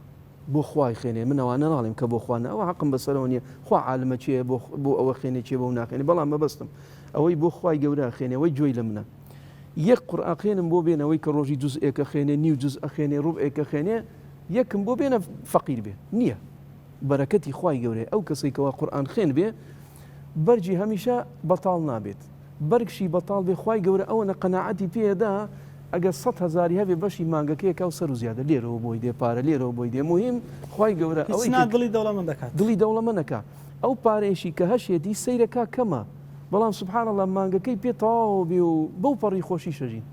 بۆ خوای خێنێ منەوانە ناڵێم کە بۆ خوانە ئەوە حەقم بەسەرەوە خوا عالمە چیە بۆ ئەوە خێنێ چێ بۆ ناخێنێ بەڵام مەبەستم ئەوەی بۆ خوای گەورە خێنێ ئەوەی گوێی لە منە یەک قورئان خوێنم بۆ بێنەوەی کە ڕۆژی جوزئێکە خێنێ نیو جوز ئەخێنێ ڕوبئێکە خێنێ یەکم بۆ بێنە فەقیر بێ نییە بەرەکەتی خوای گەورەیە ئەو کەسێکەوە قورئان خوێن بێ بەرجی هەمیشە بەتاڵ نابێت بەرگشی بەتاڵ بێ خوای گەورە ئەوەنە قەناعەتی پێدا ئەگەر 100,000 هەبێ بەشی مانگەکەیەکە و سەر و زیادە لێرەوە بۆی دێ پارە لێرەوە بۆی دێ مهم خوای گەورە ئەوەی دڵی دەوڵەمەند دەکات دڵی دەوڵەمەندەکە ئەو پارێشی کە هەشێتی سەیرەکە کەمە بەڵام سبحان الله مانگەکەی پێ تەواو بێ و بەو پەڕی خۆشی شەژین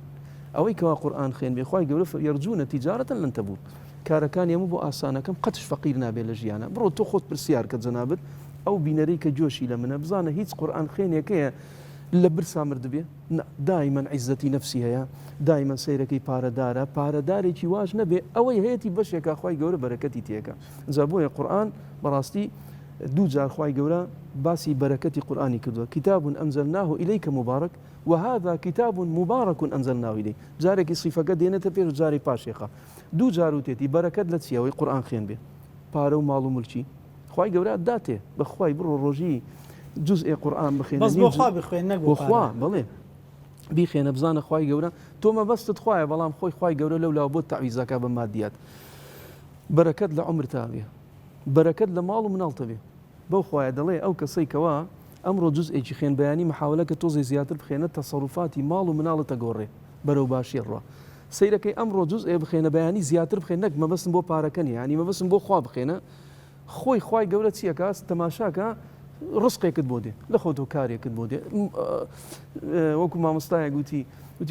ئەوەی کەوا قورئان خوێن بێ خوای گەورە یەرجونە تیجارەتە لەن تەبور کارەکان هەموو بۆ ئاسانەکەم قەتش فەقیر نابێ لە ژیانە بڕۆ تۆ خۆت پرسیار کە جەنابەت ئەو بینەرەی کە جۆشی لە منە بزانە هیچ قورئان خوێنێکەیە لە برسا مرد بێ دائما عیزەتی نەفسی هەیە دائما سەیرەکەی پارەدارە پارەدارێکی واش نەبێ ئەوەی هەیەی بەشێکە خوای گەورە بەرەکەتی تێکە جا بۆیە قورئان بەڕاستی دوو جار خوای گەورە باسی بەرەکەتی قورئانی کردووە کتاب ئەنزەلناه إليك مبارك وهذا كتاب مبارك أنزلناه إليك جارێکی صیفەکە دێنێتە پێش جاری پاشێخە دوو جار وتێتی بەرەکەت لە چیەوەی قورئان خوێن بێ پارە و ماڵ و مولکی خوای گەورە داتێ بەخوای بڕۆ ڕۆژی جزء قورآن بخێنە بەس بۆ خوا بخوێن نەک بۆ خوا بڵێ بیخێنە بزانە خوای گەورە تۆ مەبەستت خوایە بەڵام خۆی خوای گەورە لەولاوە بۆ تەعویزەکە بە مادیات بەرەکەت لە عومرتا بێ بەرەکەت لە ماڵ و مناڵتە بێ بەو خوایە دەڵێ ئەو کەسەی کەوا ئەمڕۆ جزئێکی خوێن بەیانی محاولەکە تۆزی زیاتر بخێنە تەسەڕوفاتی ماڵ و مناڵتە گۆڕێ بەرەو باشی ڕوا سەیرەکەی ئەمڕۆ جزئێ بخێنە بەیانی زیاتر بخێن نەک مەبەستم بۆ پارەکەنی ینی مەبەستم بۆ خوا بخێنە خۆی خوای گەورە چیەکە تەماشاکە ڕزقێکت بۆ دێ لە خۆ تۆ کارێکت بۆ دێ وەکو مامۆستایە گوتی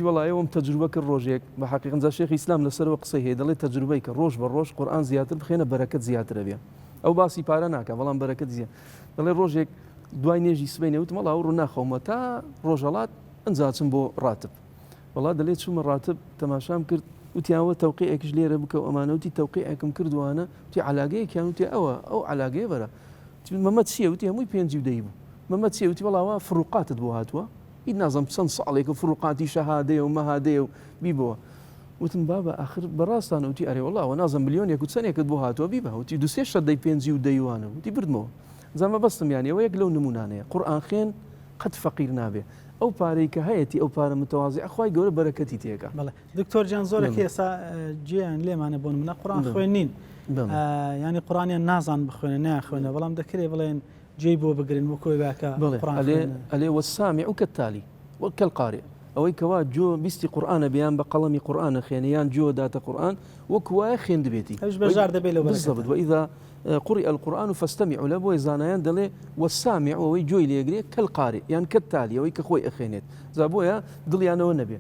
وڵای ئەوم تەجروبە کرد ڕۆژێک بە حەقیقەت شێخی ئیسلام لەسەرەوە قسەی هەیە دەڵێ تەجروبەی کە ڕۆژ بە ڕۆژ قورئان زیاتر بخێنە بەرەکەت زیاترە بێ ئەو باسی پارە ناکە بەڵام بەرەکەت زیاتر دەڵێ ڕۆژێک دوای نێژی سبەینێ وتم وەڵا ڕوو ناخەومە تا ڕۆژەڵات ئەنجاچم بۆ ڕاتب وەڵا دەڵێت چوومە ڕاتب تەماشام کرد وتیاوە تەوقیعێکش لێرە بکە و ئەمانەوتی تەوقیعێکم کردوانە تی علاگەیەکیان وتی ئەوە ئەو علاگەیە بەرە مەمە چیە وتی هەمووی پێنجی و دەی بوو مەمە چیە وتی وەڵاوە فڕوقاتت بۆ هاتووە هیچ نازەم چەند ساڵێک و فڕوقاتی شەهادەیە و مەهادەیە و بیبەوە وتم بابە ئاخر بەڕاستانە وتی ئەرێ وەڵاوە نازەم ملیۆنێک و چەندێکت بۆ هاتووە بیبە وتی دوسێ شەدەی پێنجی و دەیوانە وتی بردمەوە زەمە بەستم یانی ئەوە یەک لەو نمونانەیە قورئان خوێن قەت فەقیر نابێ ئەو پارەی کە هەیەی ئەو پارە متەوازی خوای گەورە بەرەکەتی تێکە بەڵێ دکتۆر جان زۆرێکی ئێستا گیان لێمانە بۆن منە قورئان خوێنین ینی قورئانیان نازان بخوێنە ناخوێنە بەڵام دەکرێت بڵێن جێی بۆ بگرن وەکۆی باکە ئەلێ وەسامیع کەالتالی وەکەلقارئ ئەوەی کەوا جۆ بیستی قورئانە بیان بە قەڵەمی قورئانە خوێنیان جۆ داتە قورئان وەکو وایە خوێندبێتی هەش بەژار دەبێت لەو بالضبط وإذا قرئ القرآن فاستمعوا له وزانيان دلي والسامع ويجوي ليجري كالقارئ يعني كالتالي ويك خوي أخينت زابويا دلي أنا والنبي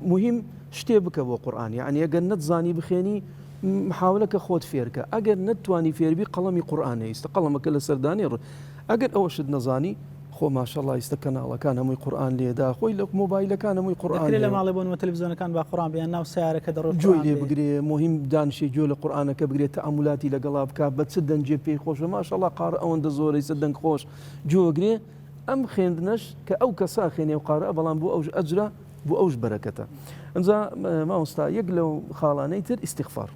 مهم شتيبك أبو قرآن يعني أجر نتزاني بخيني محاولة كخوت فيركا أجر نتواني فير بي قلمي قرآن يستقلم كل سرداني أجر أوشد نزاني خۆ ماشەڵڵا ئێستا کەناڵەکان هەمووی قورئان لێدا خۆی لە مۆبایلەکان هەمووی قورئان لە ماڵی بوون و تەلەڤیزیۆنەکان با قورئان بیان ناو سیارەکە دەڕۆ جۆی لێ بگرێ مهم دانشێ جۆ لە قورئانەکە بگرێت تەئەمولاتی لەگەڵا بکە بە چ دەنجێ پێی خۆشە ماشەڵڵا قارە ئەوەندە زۆرەی سە دەنگ خۆش جۆگرێ ئەم خوێندنەش کە ئەو کەسا خوێنێ و قارە بەڵام بۆ ئەوش ئەجرە بۆ ئەوش بەرەکەتە ئەنجا مامۆستا یەک لەو خاڵانەی تر ئیستیغفار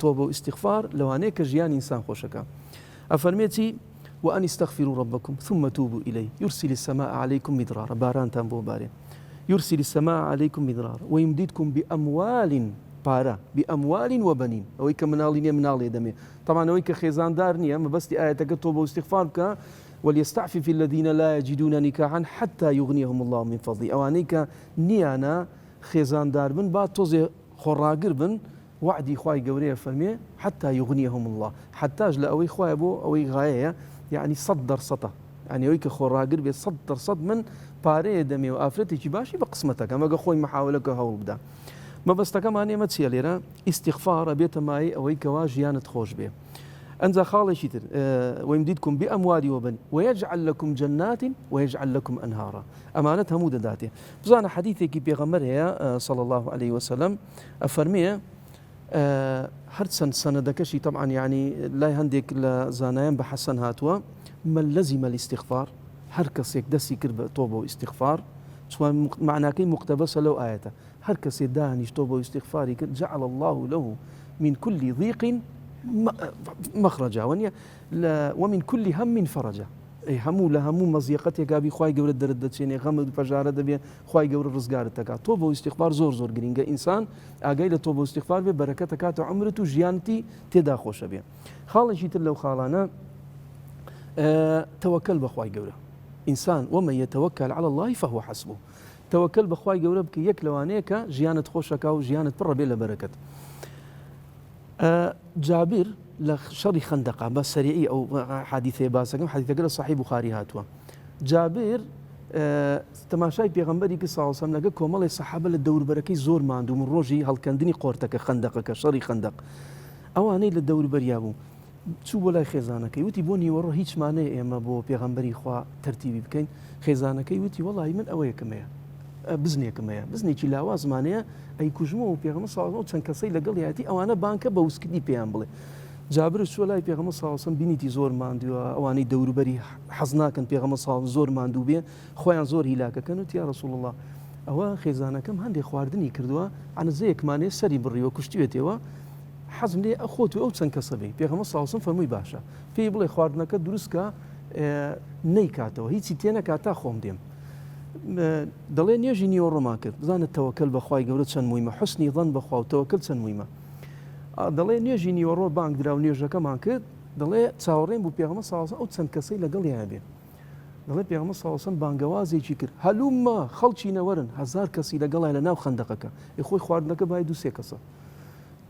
تۆ بۆ ئیستیغفار لەوانەیە کە ژیانی ئینسان خۆشەکە ئەفەرمێتی وأن استغفروا ربكم ثم توبوا إليه يرسل السماء عليكم مدرارا باران تنبو بارين يرسل السماء عليكم مدرارا ويمددكم بأموال بارا بأموال وبنين أويك منالي دمي طبعا أويك خيزان دارني أما بس دي آية توبة واستغفار بك وليستعفف الذين لا يجدون نكاحا حتى يغنيهم الله من فضله أوانيك نيانا خيزان دار بن بعد توزي خراقر بن وعدي خواي قوريه فرمي حتى يغنيهم الله حتاج لأوي خواي بو أوي غاية يعني صدر سطة يعني ويك خراقر بي صدر صد من باري دمي وآفرتي باشي بقسمتك أما خوي محاولك هول بدا ما بس كمان ما تسيليرا استغفار بيت ماي أويك واجيانة خوش بيه أنزا خالي شتر ويمددكم بأموال وبني ويجعل لكم جنات ويجعل لكم أنهارا أمانة همودة ذاته بزانا حديثي كي بيغمرها صلى الله عليه وسلم أفرميه هرسن سندكشي طبعا يعني لا يهندك لزانيان بحسن هاتوا من لزم الاستغفار هركس يكدسي كرب توبة واستغفار سواء معناكي مقتبسة لو آيته هركس يدانيش توبة واستغفار جعل الله له من كل ضيق مخرجا ومن كل هم فرجا اي همو لهمو مزيقتي قابي خواي قبر الدرد تشيني غم فجاره دبي خواي قبر الرزقار تكا توبه واستغفار زور جرينجا انسان اقايله توبه واستغفار ببركتك كات عمرته جيانتي تدا خوش بي خال جيت لو خالانا توكل بخواي قبره انسان ومن يتوكل على الله فهو حسبه توكل بخواي قبره بك يكلوانيك جيانت خوشك او جيانت بر بلا بركه جابر لشر خندقه بس سريعي او حديثه باسكم حديثه قال صحيح بخاري هاتوا جابر تماشای پیغمبری که صلی الله علیه و سلم کومل صحابه للدور برکی زور ما عندهم الروجي هل كندني قورتك خندقك شر خندق اواني للدور بريابو شو ولا خزانك يوتي بوني ورا هيك معناه اما بو پیغمبري خوا ترتيبي بكين خزانك يوتي والله من اويك ما بزني كما بزني كي لاواز معناه اي كوجمو پیغمبر صلی الله علیه و سلم كسي لقل ياتي اوانا بانكه بوسكدي پیغمبر جابر سوالای پیغمبر صلی الله علیه و سلم بینیتی زور ماندو اوانی دور بری حزناکن پیغمبر صلی الله علیه و زور ماندو به خویان زور هیلاکه کنو یا رسول الله او خزانکم هندی خواردنی کردوا عن زیک معنی سری بری و کشتیته و حزم لی اخوتو او چن کسبی پیغمبر صلی الله علیه و سلم فرموی باشا پی بل خواردنک درست کا نیکاتو هیچ تینه کاتا خوم دیم دڵێ نوێژی نیوەڕۆمان کرد بزانە تەوەکەل بەخوای گەورە چەند مویمە حوسنی ظن بەخوا و تەوەکەل چەند مویمە دەڵێ نوێژی نیوەڕۆ بانگ درا و نوێژەکەمان کرد دەڵێ چاوەڕێم بوو پێغەمبەر صلی الله علیه و سلم ئەو چەند کەسەی لەگەڵ یابێ دەڵێ پێغەمبەر صلی الله علیه و سلم بانگەوازێکی کرد هەلومە خەڵکی نەوەرن هەزار کەسی لەگەڵای لە ناو خەندەقەکە خۆی خواردنەکە بای دوو سێ کەسە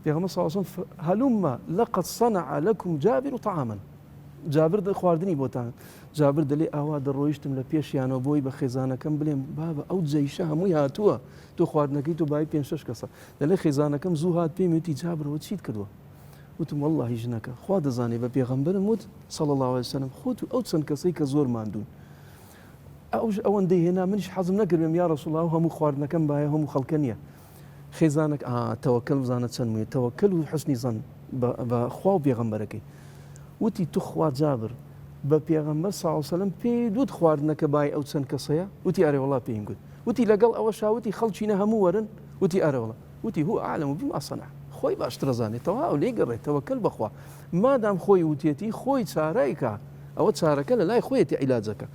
پێغەمبەر صلی الله علیه و سلم هەلومە لقد صنع لكم جابر طعاما جابر خواردنی بۆتان جابر دەڵێ ئاوا دەڕۆیشتم لە پێشیانەوە بۆی بە خێزانەکەم بڵێم بابە ئەو جەیشە هەمووی هاتووە تۆ خواردنەکەی تۆ بای 5-6 کەسە دەڵێ خێزانەکەم زوو هات پێم وتی جابرەوە چیت کردووە وتم والله ژنەکە خوا دەزانێ بە پێغەمبەرم وت صلی الله علیه وسلم خۆت ئەو چەند کەسەی کە زۆر ماندوون ئەوەندەی هێنا منیش حەزم نەکردم یا رسول الله هەموو خواردنەکەم بایە هەموو خەڵکە نییە خێزانەک تەوەکەل بزانە چەند مویە تەوەکەل و حوسنی زەن بە خوا و پێغەمبەرەکەی وتی تو خوا جابر بە پێغەمبەر صلی الله علیه وسلم پێی دوت خواردنەکە بای ئەو چەند کەسەیە وتی ئەرێ وڵا پێیم گوت وتی لەگەڵ ئەوە شاوتی خەڵکینە هەموو وەرن وتی ئەرێ وڵا وتی هو ئاعلم بما صنع خۆی باشتر زانێتەوە ئەو لێ گەڕێت تەوەکەل بەخوا مادام خۆی وتێتی خۆی چارەی کە ئەوە چارەکە لە لای خۆیەتی عیلاجەکە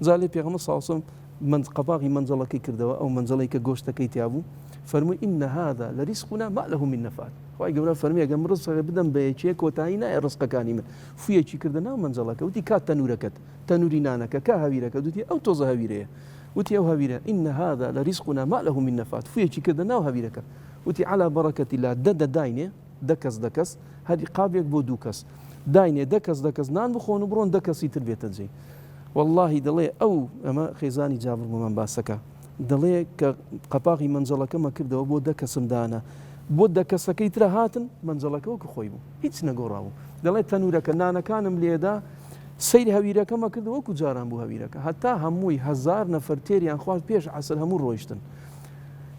جالێ پێغەمبەر صلی الله علیه وسلم من قەپاغی منجەڵەکەی کردەوە ئەو منجەڵەی کە گۆشتەکەی تیا بوو فەرمووی إن هذا لرزقنا ما له من نفاد خی گەورە فەرمی ئەگەم ڕزق بدەم بە یەکێ کۆتایی نایە ڕزقەکانی من فویەکی کردە ناو منجەڵەکە وتی کات تەنورەکەت تەنوری نانەکە کا هەویرەکە دوتی ئەو تۆزە هەویرەیە وتی ئەو هەویرە إن هذا لرزقنا ما له من نفاد فویەکی کردە ناو هەویرەکە وتی على بركة الله داینێ دەکەس هەری قابێک بۆ دوو کەس داینێ دەکەس نان بخۆن و بڕۆن دەکەسی تر بێتە جێ والله دەڵێ ئەو ئەمە خێزانی جابر بۆمان باسەکە دەڵێ کە قەپاغی منجەڵەکەمە کردەوە بۆ دەکەسم دانا بۆ دەکەسەکەی ترە هاتن منجەڵەکەەوە کە خۆی بوو هیچ نەگۆڕاوە دەڵێ تەنورەکە نانەکانم لێدا سەیری هەویرەکەمە کرد وەکو جاران بوو هەویرەکە هەتا هەمووی 1000 نەفەر تێریان خوارد پێش عەسر هەموو ڕۆیشتن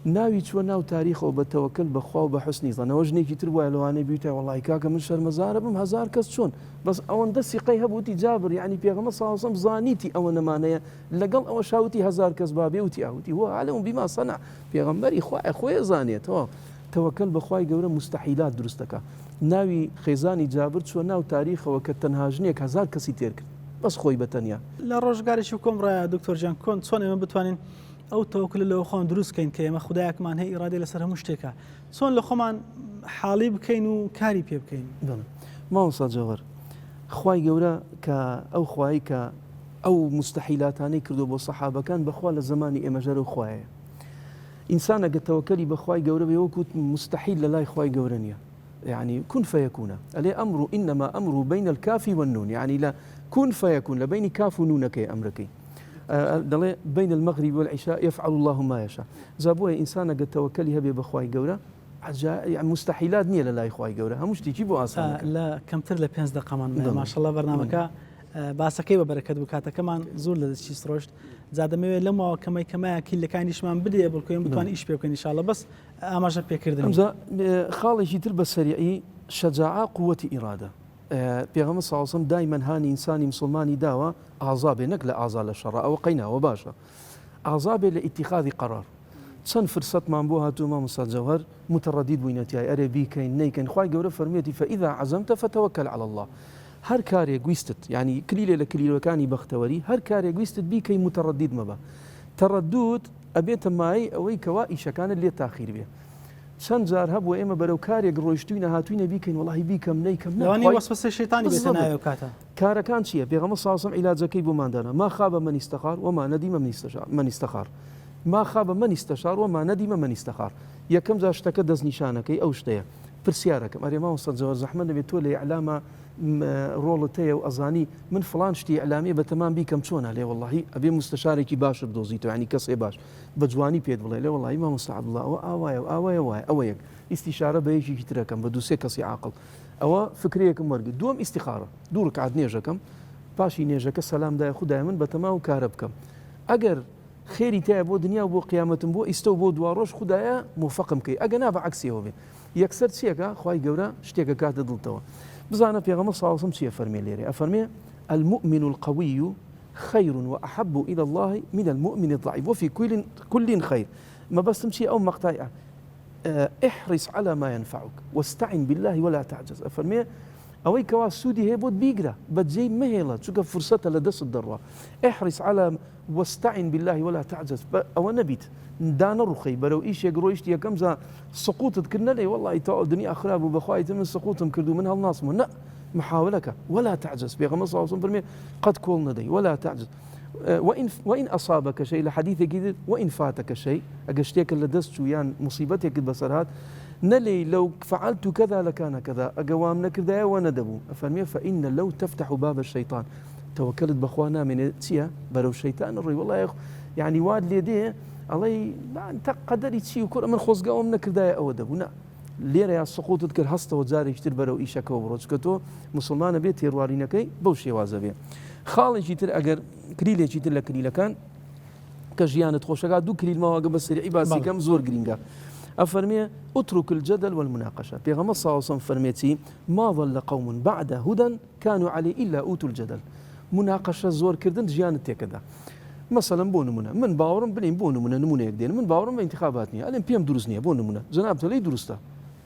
ناوی چوە ناو تاریخەوە بە تەوەکل بەخوا و بە حوسنی زانەوە ژنێکی تر وایە لەوانەیە بیوتە وەڵی کاکە من شەرمەزارە بم 1000 کەس چۆن بەس ئەوەندە سیقەی هەبووتی جابر یعنی پێغەمبەر صلی الله علیه و سلم زانیتی ئەوە نەمانەیە لەگەڵ ئەوە شاوتی 1000 کەس بابێ وتی ئاوتی هو عالم بما صنع پێغەمبەری خوایە خۆی زانێتەوە تەوەکل بەخوای گەورە مستحیلات دروست دەکات ناوی خێزانی جابر چوە ناو تاریخەوە کە تەنها ژنێک 1000 کەسی تێر کرد بەس خۆی بەتەنیا لە ڕۆژگارێکی کۆمڕایە دکتۆر جان کۆن چۆن ئێمە بتوانین ئەو تەوەکل لەوە خۆن دروستکەین کە ئێمە خودایەکمان هەیە ئیرادەی لەسەر هەموو شتێکە چۆن لە خۆمان حاڵی بکەین و کاری پێ بکەین مامۆستا جەوهەر خوای گەورە کە ئەو خوای کە ئەو مستحیلاتانەی کردو بۆ سەحابەکان بەخوا لە زمانی ئێمەژەر و خوایە ئینسان ئەگە تەوەکەلی بەخوای گەورە بێ وەکوت مستحیل لە لای خوای گەورە نییە يعني كن فيكون عليه أمر إنما أمره بين الكاف والنون يعني لا كن فيكون لبين كاف ونونك أمرك بين المغرب والعشاء يفعل الله ما يشاء زابوه إنسان قد توكلها بخواي جورا يعني مستحيلات نية لا إخواي جورا همش تجيبوا أصلا لا كم تر لبينز دقة ما شاء الله برنامجك باسەکەی بە بەرەکەت بکاتەکەمان زۆر لە دەستی سرۆشت زادەمەوێت لەمەوە کەمای کیلەکانیشمان بدێ بڵکوێن بتوانین ئیش پێ بکەین ئینشاءالله بەس ئاماژە پێکردن خاڵێکی تر بە سەریعی شەجاعە قووەتی ئیرادە پێغەمبەر صلی الله علیه و سلم دایما هانی ئینسانی مسلمانی داوە ئازا بێ نەک لە ئازا لە شەڕە ئەوە قەیناوە باشە ئازا بێ لە ئیتیخاذی قەرار چەند فرسەتمان بۆ هاتووە مامۆستا جەوهەر متەڕەدید بووینەتیای ئەرێ بیکەین نەیکەین خوای گەورە فەرموویەتی فەئیذا عەزەمتە فتەوەکەل عەلی الله هەر کارێک گویستت ینی کلیلێ لە کلیلەکانی بەختەوەری هەر کارێک گویستت بیکەی متەڕەدید مەبە تەڕەدود ئەبێتە مای ئەوەی کەوا ئیشەکانت لێ تاخیر بێ چەند جار هەبووە ئێمە بەرەو کارێک ڕۆیشتوینە هاتوینە بیکەین وەڵاهی بیکەم نەیکەم لەوانی وەسوسەی شەیتانی بێتە ناوێ کاتە کارەکان چییە پێغەمبەر صلی الله علیه و سلم عیلاجەکەی بۆماندانا ما خاب من استخار وما ندم من استخار ما خاب من استشار وما ندم من استخار یەکەم جار شتەکە دەستنیشانەکەی ئەو شتەیە پرسیارەکەم ئەرێ مامۆستا جەوهەر زەحمەت دەبێت تۆ لە ئیعلامە ڕۆڵت هەیە و ئەزانی من فلان شتی ئەعلامیە بە تەمام بیکەم چۆنە لێ وەڵاهی ئەبێ مستەشارێکی باشت دۆزیتەوە ینی کەسێ باش بە جوانی پێت بڵێ لێ وەڵاهی مامۆستا عەبدوڵڵا ئەوە ئاوایە ئاوایە وایە ئەوە یەک ئیستیشارە بە یەکێکی ترەکەم بە دووسێ کەسی عاقڵ ئەوە فکرەیەکم وەرگرت دووەم ئیستیخارە دوو ڕکعات نێژەکەم پاشی نێژەکە سەلامدایە خودای من بە تەمام کارە بکەم ئەگەر خێری تایە بۆ دنیا و بۆ قیامەتم بۆ ئیستە و بۆ دواڕۆژ خودایە موفقم کەی ئەگە نا بە عەکسیەوە بێ یەکسەر چیەکە خوای گەورە شتێکە کاتە دڵتەوە بزانە پێغەمبەر صلی الله علیه و سلم چیە فەرمێ لێرێ ئەفەرمێ المؤمن القوي خير وأحب إلى الله من المؤمن الضعيف وفي كل خير ما بس تمشي أو مقطع احرص على ما ينفعك واستعن بالله ولا تعجز أفرمي أوي كوا سودي هي بود بيقرا بتجي مهلا تشوف فرصتها لدس الضرة احرص على واستعن بالله ولا تعجز أو نبيت دانا رخي برو إيش يقرويش يا كم ذا سقوط كنا لي والله يتعال الدنيا أخراب وبخوايت من سقوطهم كردوا منها الناس من لا محاولك ولا تعجز بيغمر صلى الله عليه وسلم قد كولنا دي ولا تعجز وإن أصابك شيء لحديث جديد وإن فاتك شيء أجشتك لدست ويان مصيبتك بصرات نلي لو فعلت كذا لكان كذا أقوامنا كذا وندبوا أفهمي فإن لو تفتح باب الشيطان توكلت بأخوانا من تيا برو الشيطان الري والله يعني واد ليديه الله أنت قدري تشي وكل من خص قوامنا كذا أو دبونا ليرة يا سقوط تذكر هستا وزاري يشتر برو إيشك وبروج كتو مسلمان بيت يروارينكي بوشي وازبيه خالي جيتر أجر كريلة جيتر لكريلة كان كجيانة خوشة دو كريل ما واجب بس عباسي كم زور جرينجا أفرمي اترك الجدل والمناقشة بيغمر صلى الله عليه وسلم فرميتي ما ظل قوم بعد هدى كانوا عليه إلا أوتوا الجدل مناقشة زور كردن جيانة كذا مثلا بونمونا من باورم بلين بونمونا نمونا يقدين من باورم بانتخاباتني ألين بيم دروسني بونمونا جناب تلي درسته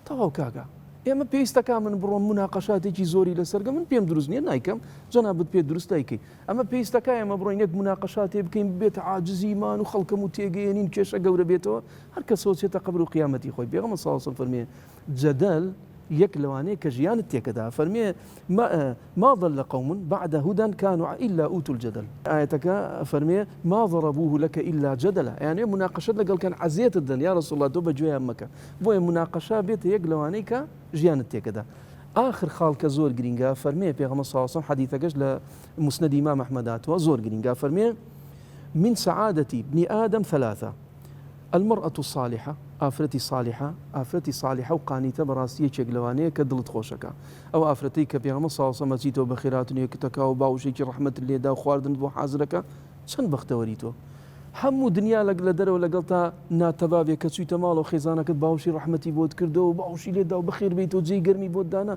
تاو كاكا ئێمە پێویستەکە من بڕۆم مناقەشاتێکی زۆری لەسەرگە من پێم دروست نییە نایکەم جەنابەت پێ دروستایکەی ئەمە پێویستەکە ئێمە بڕۆین یەک مناقەشاتێ بکەین بێتە عاجزیمان و خەڵکەم و تێگەیەنین کێشە گەورە بێتەوە هەر کەس چێتە قەبر و قیامەتی خۆی پێغەمبەر صلی الله علیه و سلم فەرمێ جەدەل يك لواني كجيان تيكدا فرمي ما ضل قوم بعد هدى كانوا إلا أوتوا الجدل آيتك فرمي ما ضربوه لك إلا جدلا يعني مناقشة لقال كان عزيت الدن يا رسول الله دوب جويا مكة بوي مناقشة بيت يك لواني كجيان تيكدا آخر خال كزور جرينجا فرمي بيغمر صلى الله عليه وسلم حديثك لمسند إمام أحمد وزور جرينجا فرمي من سعادة ابن آدم ثلاثة المرأة الصالحة ئافرەتی صالحة ئافرەتی صالحة و قانیتە بەڕاستی یەکێک لەوانەیە کە دڵت خۆشەکە ئەو ئافرەتەی کە پێغەمبەر صلی الله علیه و سلم ئەچیتەوە بە خێراتن یەکتەکە و باوشێکی ڕەحمەت لێدا و خواردن بۆ حازرەکە چەند بەختەوەری تۆ هەموو دنیا لە دەرەوە لەگەڵ تا ناتەبابێک کە چوویتە ماڵەوە خێزانەکەت باوشی ڕەحمەتی بۆت کردەوە و باوشی لێدا و بەخێر بیتەوە جێی گەرمی بۆت دانا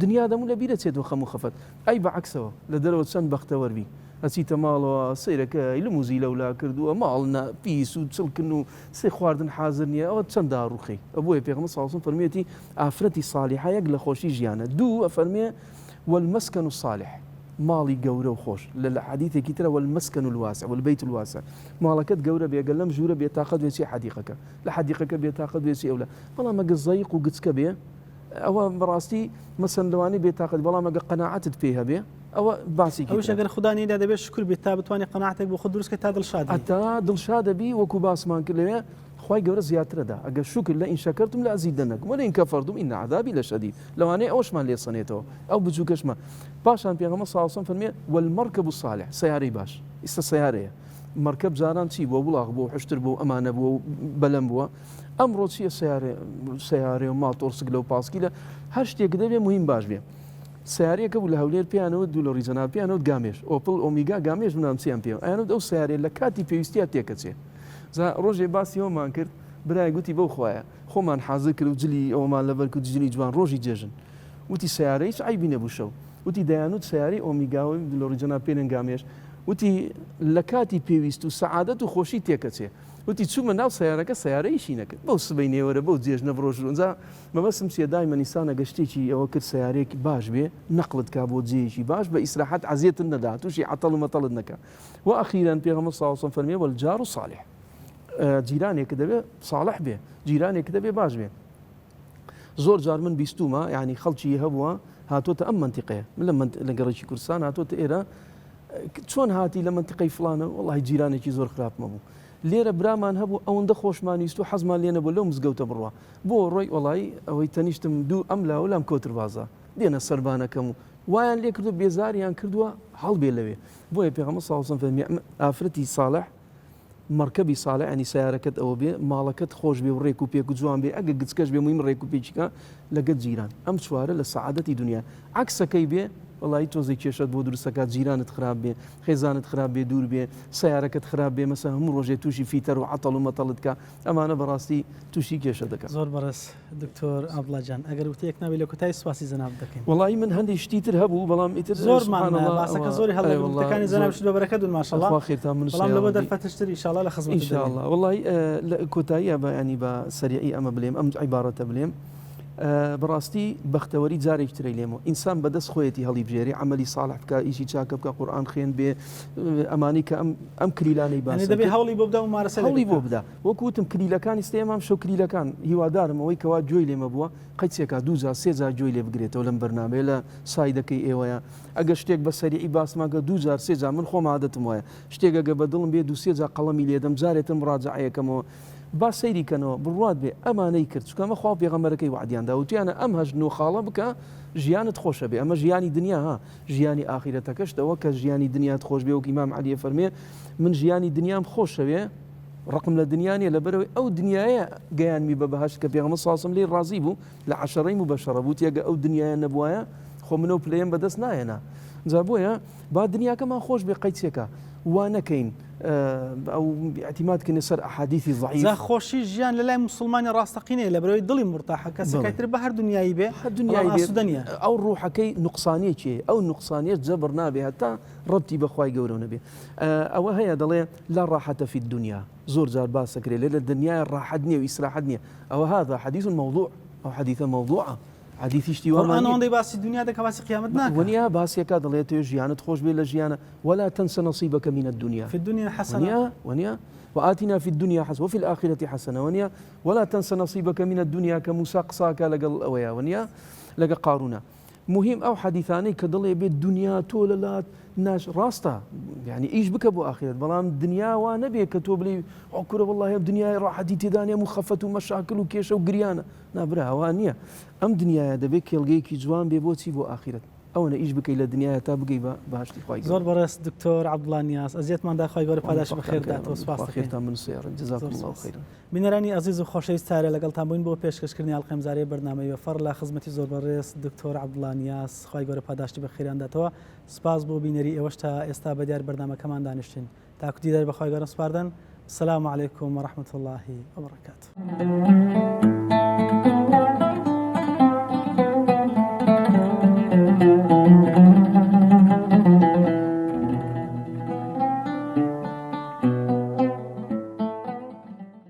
دنیا دەموو لە بیرە چێتەوە خەم و خەفەت ئەی بەعەکسەوە لە دەرەوە چەند بەختەوەربی ئەچیتە ماڵەوە سەیرەکە لموزی لەولا کردووە ماڵ پیس و چڵکن و سێ خواردن حازر نییە ئەوە چەند داڕوخی ئەوەیە پێغەمبەر صلی الله علیه و سلم فەرمێتی ئافرەتی صالحە یەک لە خۆشی ژیانە دوو ئەفەرمێ والمسكن الصالح ماڵی گەورە و خۆش لە حەدیثێکی ترە والمسكن الواسع والبيت الواسع ماڵەکەت گەورە بێگە لەم ژوورە بێتاقەت وێچی حەدیقەکە لە حەدیقەکە بێتاقەت وێچی ئەولا بەڵام ئەگە زەیق و گچکە بێ ئەوە بەڕاستی مەسەن لەوانی بێتاقەت بەڵام ئەگە قەناعەتت پێ هەبێ ئەوە باسی ئەوش ئەگەر خوددانی دا دەبێت شکر بێت تا بتوانێت قەناعەتێک بۆ خۆت دروستکە تا دڵشاد تا دڵشاد دەبی وەکو باسمان کرد لەوێ خی گەورە زیاترەدا ئەگەر شکر لە ئین شەکەرتم لە ئەزیدەنەکەم وەلە ئین کەفەرتم ئین عذابی لەشەدید لەوانەیە ئەوشمان لێ سەنێتەوە ئەو بچووکەشمە پاشان پێغەمبەر صلی الله علیه و سلم فەرمێ والمركب الصالح سیارەی باش ئێستا سیارەیە مەرکەب جاران چی بۆ وڵاغ بۆ حشتر بۆ ئەمانە بۆ بەلەم بووە ئەمڕۆ چییە سیارێ و ماتۆرسک لەو پاسکیلە هەر شتێک دەبێ مهم باش بێ سیارەیەکە بوو لە هەولێر پیانەوە دوو لە ڕیزەنا پیانەوە گامێش ئۆپل ئۆمیگا گامێش منامچیان پێ ئەیانەوە ئەو سیارێ لە کاتی پێویستیە تێکەچێ ڕۆژێ باسی ئەومان کرد برای گوتی بەو خۆیە خۆمان حازر کرد و جلی ئەومان لەبەر کرد جلی جوان ڕۆژی جێژن وتی سیارەی چ عیبی نەبوو شەو وتی دەیانوت سیارەی ئۆمیگاوەی لە ڕیزەنا پێنن گامێش وتی لە کاتی پێویست و سەعادەت و خۆشی تێکەچێ وتی چوومە ناو سیارەکە سیارەیشی نەکرد بەو سبەی نێوەرە بەو جێژنە بڕۆژونجا مەبەسم چیە دایمە نیسانە گەشتێکی ئەوە کرد سیارەیەکی باش بێ نەقلت کا بۆ جێیەکی باش بە ئیسراحەت عەزیەتت نەدا تووشی عەتەڵ و مەتەڵت نەکا و ئەخیرەن پێغەمبەر صلی الله علیه و سلم فەرمێ والجار صالح جیرانێک دەبێ صالح بێ جیرانێک دەبێ باش بێ زۆر جار من بیستومە یعنی خەڵکی هەبووە هاتۆتە ئەم منتیقەیە من لە گەڕێکی کوردستان هاتۆتە ئێرە چۆن هاتی لە منتیقەی فڵانە وەڵی جیرانێکی زۆر خراپمە بوو لێرە برامان هەبوو ئەوەندە خۆشمان ویست و حەزمان لێ نەبوو لەو مزگەوتە بڕوا بۆ ڕۆی وەڵی ئەوەی تەنیشتم دوو ئەم لاوە لام کۆتر بازە دێنە سەربانەکەم و وایان لێ کردو بێزاریان کردووە هەڵبێ لەوێ بۆیە پێغەمبەر صلی الله علیه و سلم فەرمی ئافرەتی صالح مرکبی صالح ینی سیارەکەت ئەوە بێ ماڵەکەت خۆش بێ و ڕێک و پێک و جوان بێ ئەگە گچکەش بێ مهم ڕێک و پێچیکە لەگەت جیران ئەم چوارە لە سەعادەتی دنیا عەکسەکەی بێ وڵی تۆزی کێشت بۆ دروستەکات جیرانت خراپ بێ خێزانت خراپ بێ دوور بێ سیارەکەت خراپ بێ مەسەن هەموو ڕۆژێ تووشی فیتەر و عەتەڵ و مەتەڵت کە ئەمانە بەڕاستی تووشی کێشە دەکات زۆر بەڕێز دکتۆر عەبدوڵڵاجان ئەگەر وتەیەک ناوی لە کوتای سواسی جەناب دەکەین وڵی من هەندێک شتی تر هەبوو بەڵام ئیتر زۆرمان باسەکە زۆری هەڵەکانی جەناب شلۆبەرەکە دون ماشەڵڵا خێرتان من بەڵام لەبە دەرفەتشتر ئینشاءڵڵا لە خزمەت ئینشاءڵڵا وڵی لە کۆتاییە بە ینی بە سەریعی ئەمە بڵێم ئەم عیبارەتە بڵێم بەڕاستی بەختەوەری جارێک ترەی لێمەوە ئینسان بەدەست خۆیەتی هەڵی بژێری عملی صالح بکە ئیشی چاکە بکە قورئان خوێن بێ ئەمانی کە ئەم کلیلانەی باس دەبێ هەوڵی بۆ بدە و مارەسە هەوڵی بۆ بدە وەکوتم کلیلەکانی ستێمام شەو کلیلەکان هیوادارم ئەوەی کەوا گوێی لێمە بووە قەیچێکا دووجار سێجار گوێی لێ بگرێتەوە لەم بەرنامەیە لە سایدەکەی ئێوەیە ئەگە شتێک بە سەریعی باسماگە دووجار سێجار من خۆم عادەتم وایە شتێکەگە بە دڵم بێ دوو سێجار قەڵەمی لێدەم جارێتم ڕاجعەکەمەوە با سەیریکەنەوە بڕوات بێ ئەمانەی کرد چکەمە خوا پێغەمبەرەکەی وعدیاندا وتیانە ئەم هەژن و خاڵە بکە ژیانت خۆشە بێ ئەمە ژیانی دنیا ها ژیانی ئاخیرەتەکەشتەوە کە ژیانی دنیات خۆش بێ و ئیمام عەلیە فەرمێ من ژیانی دنیام خۆشە بێ ڕقم لە دنیاە لەبەرەوەی ئەو دنیاە گەیانمی بە بەهەشت کە پێغەمبەر صلی الله علیه و سلم لێ ڕازی بوو لە عەشەرەی مبەشەرە بوو تێگە ئەو دنیاە نەبوایە خۆ منە و پلەیەم بەدەست نایەنا جا بۆیە با دنیاکەمان خۆش بێ قەیچێکە وا نەکەین ئەو اعتیمادکردنی سەر ئەحادیثی ضعیف جا خۆشی ژیان لە لای موسڵمانی ڕاستەقینەیە لە بەرەوەی دڵی مرتاحە کەسەکەی تر بە هەر دنیایی بێ دنیای ئەو ڕوحەکەی نوقسانیەکێ ئەو نوقسانیەت جەبر نابێ هەتا ڕەبتی بەخوای گەورە نەبێ ئەوە هەیە دەڵێ لا ڕاحەتە فی الدنیا زۆر جار باسەکرێ لە دنیای ڕاحەت نییە و ئیسراحەت نییە ئەوە هذا حدیث موضوع ئەو حدیثە موضوعە حدیثی شتی وەمان ئەوەندەی باسی دنیا دەکە باسی قیامەت ناکە ونیا باسیەکە دەڵێت توێ ژیانت خۆش بێ لە ژیانە ولا تنس نصيبك من الدنيا في الدنيا حسنة ونيا وآتنا في الدنيا حسنة وفي الآخرة حسنة ونيا ولا تنس نصيبك من الدنيا كموسى قصاك لقل أويا ونيا لقى قارونة مهم أو حديثاني كدلي بيت دنيا توللات ناش راستا يعني إيش بك أبو آخرت بلام الدنيا ونبي كتب لي عكرة والله الدنيا راحة تدانية مخفة ومشاكل وكيشة وقريانة نابرا وانية أم دنيا دبيك يلقيك جوان بيبوتي بو آخرت ئەوە ئیش بکەی لە دنیاە تا بگەی بە باشتی خۆی زۆر بەڕێست دکتۆر عەبدوڵڵا نیاز ئەزیەتماندا خۆی گەورە پاداش بەخێرداتەوە سپاس دەکەین. خێرتان من سێڕن جزاکم الله خێرا. بینەرانی عەزیز و خۆشەویست تارە لەگەڵتان بووین بۆ پێشکەشکردنی ئەڵقەمزارەی بەرنامەی بەفەڕ لە خزمەتی زۆر بەڕێست دکتۆر عەبدوڵڵا نیاز خۆی گەورە پاداشتی بەخێرانداتەوە. سپاس بۆ بینەری ئێوەش تا ئێستا بەدیار بەرنامەکەمان دانیشتین. تاکو دیدار بەخۆی گەورە سپاردن. السلام عليكم ورحمة الله وبركاته.